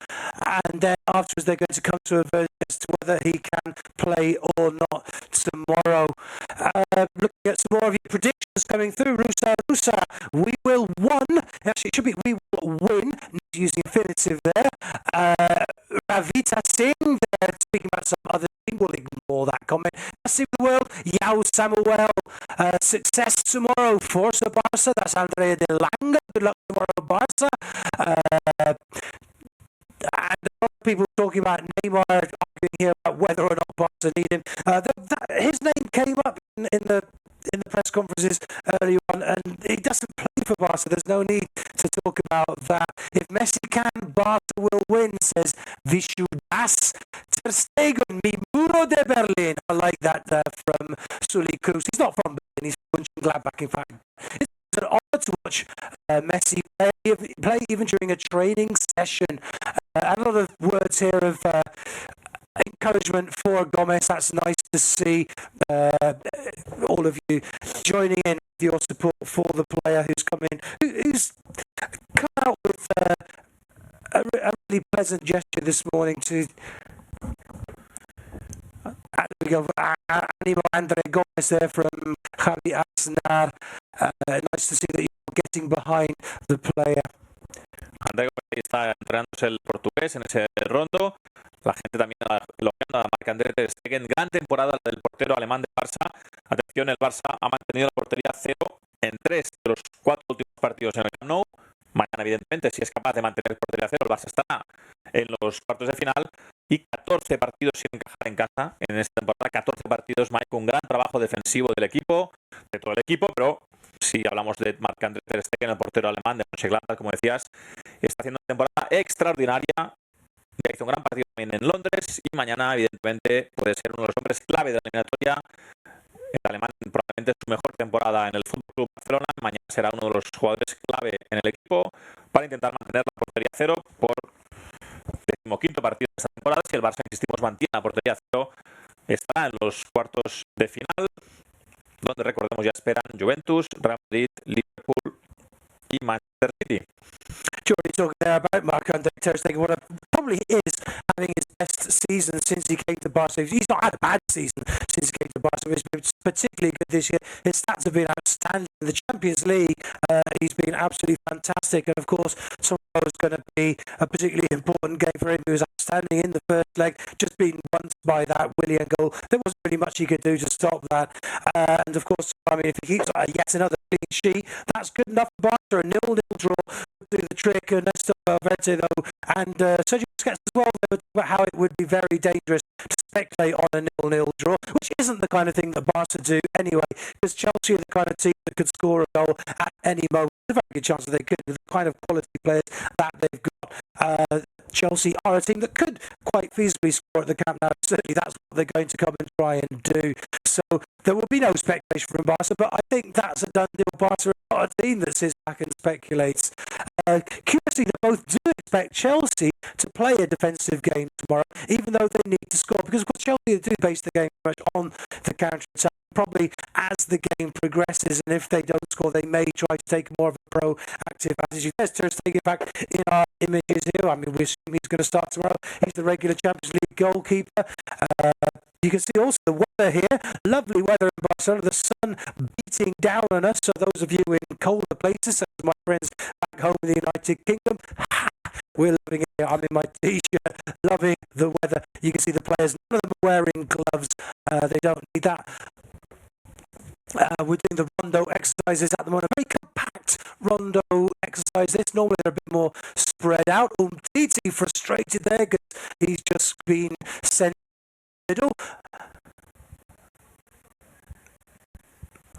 and then afterwards they're going to come to a verdict as to whether he can play or not tomorrow. Looking at some more of your predictions coming through, Rusa, we will win. Actually, it should be we will win, using infinitive there. Ravita Singh, speaking about some other thing, we'll ignore that comment. Best of the world, Yao Samuel. Success tomorrow, Forza Barça. That's Andrea de Lange. Good luck tomorrow, Barça. And a lot of people talking about Neymar, arguing here about whether or not Barca need him. His name came up in the press conferences early on, and he doesn't play for Barca. There's no need to talk about that. If Messi can, Barca will win, says Vishu Das. Ter Stegen, mi muro de Berlin. I like that from Sully Cruz. He's not from Berlin, he's from Mönchengladbach, in fact. It's an honour to watch Messi play even during a training session. And a lot of words here of encouragement for Gomes. That's nice to see all of you joining in with your support for the player who's come in, who's come out with a really pleasant gesture this morning to Animo Andre Gomes there from Javi Aznar. Nice to see that you're getting behind the player. Andre Gomes está entrenándose el portugués en ese rondo. La gente también elogiando a Marc-André ter Stegen. Gran temporada del portero alemán de Barça. Atención, el Barça ha mantenido la portería cero en 3 de los 4 últimos partidos en el Camp Nou. Mañana, evidentemente, si es capaz de mantener portería cero, el Barça estará en los cuartos de final. Y 14 partidos sin encajar en casa en esta temporada. 14 partidos, Mike, un gran trabajo defensivo del equipo, de todo el equipo, pero si hablamos de Marc-André ter Stegen, el portero alemán de Mönchengladbach, como decías, está haciendo una temporada extraordinaria. Ya hizo un gran partido también en Londres y mañana, evidentemente, puede ser uno de los hombres clave de la eliminatoria. El alemán probablemente es su mejor temporada en el FC Barcelona. Mañana será uno de los jugadores clave en el equipo para intentar mantener la portería cero por 15º partido de esta temporada. Si el Barça, insistimos, mantiene la portería cero, estará en los cuartos de final, donde, recordemos, ya esperan Juventus, Real Madrid, Liverpool y Manchester City. Already talking there about Marc-André ter Stegen, what probably is having his best season since he came to Barca. He's not had a bad season since he came to Barca. He's been particularly good this year. His stats have been outstanding. In the Champions League, he's been absolutely fantastic. And of course, tomorrow is going to be a particularly important game for him. He was outstanding in the first leg, just beaten once by that Willian goal. There wasn't really much he could do to stop that. And of course, I mean, if he keeps yet another clean sheet, that's good enough for Barca. A 0-0 draw would do the trick. Ernesto Valverde, though, and Sergio Busquets as well, they were talking about how it would be very dangerous to speculate on a 0-0 draw, which isn't the kind of thing that Barca do anyway, because Chelsea are the kind of team that could score a goal at any moment. There's a very good chance that they could, with the kind of quality players that they've got. Chelsea are a team that could quite feasibly score at the Camp Nou. Certainly that's what they're going to come and try and do. So there will be no speculation from Barca, but I think that's a done deal. Barca are not a team that sits back and speculates. Curiously, they both do expect Chelsea to play a defensive game tomorrow, even though they need to score, because of course Chelsea do base the game very much on the counter-attack. Probably as the game progresses, and if they don't score, they may try to take more of a proactive attitude. There's ter Stegen back in our images here. I mean, we assume he's going to start tomorrow. He's the regular Champions League goalkeeper. You can see also the weather here. Lovely weather in Barcelona. The sun beating down on us. So those of you in colder places, such as my friends back home in the United Kingdom, we're loving it here. I'm in my t-shirt, loving the weather. You can see the players. None of them are wearing gloves. They don't need that. We're doing the rondo exercises at the moment. A very compact rondo exercise. This normally they're a bit more spread out. Umtiti frustrated there because he's just been sent middle.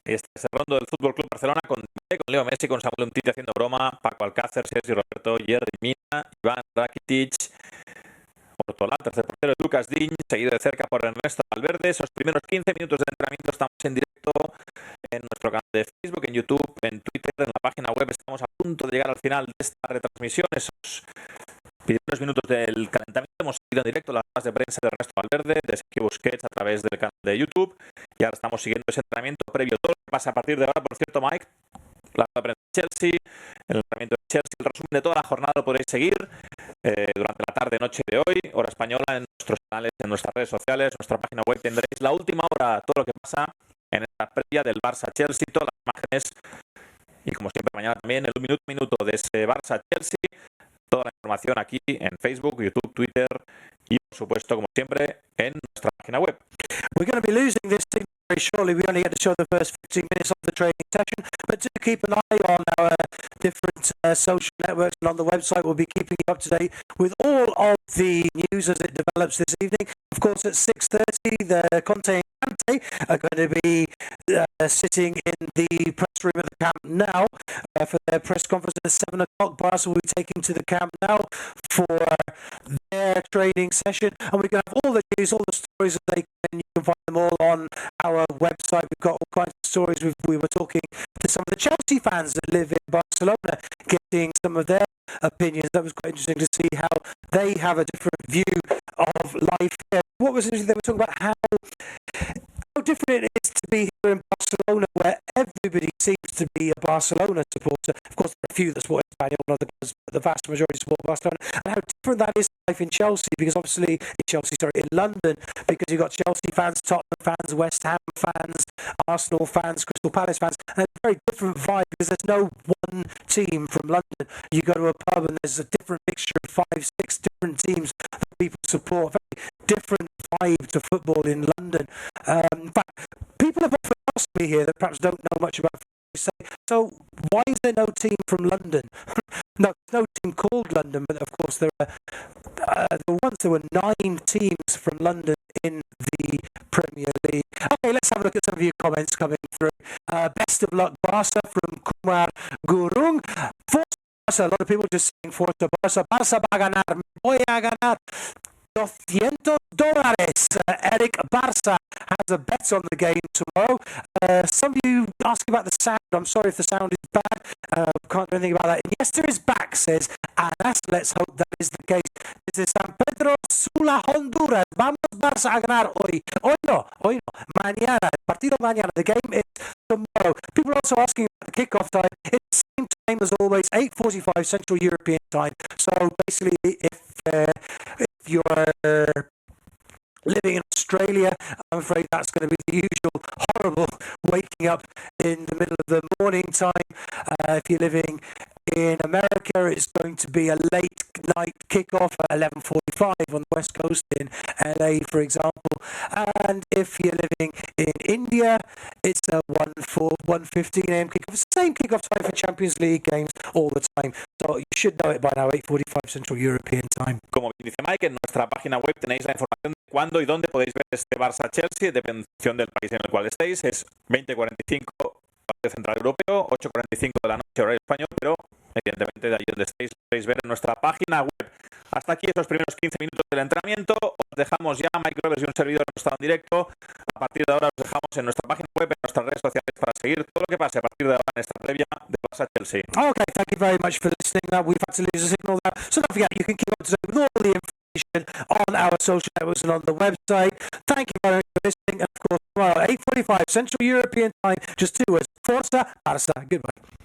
Este es el rondo del Fútbol Club Barcelona con Leo Messi, con Samuel Umtiti haciendo broma, Paco Alcácer, Sergio Roberto, Yerry Mina, Iván Rakitic, Ortolá, tercer portero, Lucas Digne, seguido de cerca por Ernesto Valverde. Esos primeros 15 minutos de entrenamiento estamos en directo en nuestro canal de Facebook, en YouTube, en Twitter, en la página web. Estamos a punto de llegar al final de esta retransmisión. Esos primeros minutos del calentamiento hemos seguido en directo las ruedas de prensa de Ernesto Valverde, de Sergio Busquets a través del canal de YouTube, y ahora estamos siguiendo ese entrenamiento previo. Todo lo que pasa a partir de ahora, por cierto, Mike, la rueda de prensa de Chelsea, el entrenamiento de Chelsea, el resumen de toda la jornada lo podréis seguir durante la tarde-noche de hoy, hora española, en nuestros canales, en nuestras redes sociales, en nuestra página web tendréis la última hora, todo lo que pasa en esta previa del Barça-Chelsea, todas las imágenes, y como siempre mañana también el minuto a minuto de ese Barça-Chelsea, toda la información aquí en Facebook, YouTube, Twitter y por supuesto, como siempre, en nuestra página web. We're going to be losing this thing very shortly. We only get to show the first 15 minutes of the training session, but do keep an eye on our different social networks, and on the website we'll be keeping you up to date with all of the news as it develops this evening. Of course, at 6:30, the Conte and Kante are going to be sitting in the press room at the Camp Nou for their press conference at 7 o'clock. Barca will be taking to the Camp Nou for their training session, and we're going to have all the news, all the stories that they can. You can find them all on our website. We've got all kinds of stories. We were talking to some of the Chelsea fans that live in Barcelona, getting some of their opinions. That was quite interesting to see how they have a different view of life here. What was interesting, they were talking about how different it is to be here in Barcelona, where everybody seems to be a Barcelona supporter. Of course, there are a few that support Espanyol, but the vast majority support Barcelona. And how different that is to life in Chelsea, because obviously in London, because you've got Chelsea fans, Tottenham fans, West Ham fans, Arsenal fans, Crystal Palace fans, and it's a very different vibe because there's no one team from London. You go to a pub and there's a different mixture of 5, 6 different teams that people support. Very different vibe to football in London. In fact, people have often asked me here that perhaps don't know much about football, say, so why is there no team from London? No, there's no team called London, but of course there were 9 teams from London in the Premier League. Okay, let's have a look at some of your comments coming through. Best of luck, Barca, from Kumar Gurung. Forza Barca, a lot of people just saying Forza Barca. Barca va a ganar, me voy a ganar $200. Eric Barca has a bet on the game tomorrow. Some of you asking about the sound. I'm sorry if the sound is bad. Can't do anything about that. Iniesta is back, says Anas. Let's hope that is the case. This is San Pedro Sula, Honduras. Vamos Barça a ganar hoy. Hoy no. Mañana. El partido mañana. The game is tomorrow. People are also asking about the kickoff time. It's the same time as always, 8:45 Central European time. So basically, if you're living in Australia, I'm afraid that's going to be the usual horrible waking up in the middle of the morning time. If you're living in America, it's going to be a late night kickoff at 11:45 on the West Coast in LA, for example. And if you're living in India, it's a 1:15 a.m. kickoff. It's the same kickoff time for Champions League games all the time. So you should know it by now, 8:45 Central European time. Como dice Mike, en nuestra página web tenéis la información de cuándo y dónde podéis ver este Barça-Chelsea, dependiendo del país en el cual estéis. Es 20:45 horario central europeo, 8:45 de la noche horario español, pero evidentemente de ahí donde estéis podéis ver en nuestra página web. Hasta aquí esos primeros 15 minutos del entrenamiento. Os dejamos ya, Mike Roberts y un servidor hemos estado en directo. A partir de ahora os dejamos en nuestra página web, en nuestras redes sociales, para seguir todo lo que pase a partir de ahora en esta previa de Barça-Chelsea. Okay, thank you very much for listening. We've had to lose the signal now. So don't forget, you can keep up to date with all the information on our social networks and on the website. Thank you very much for listening. And of course, tomorrow, 8:45 Central European time, just 2 words. Forza Barça. Goodbye.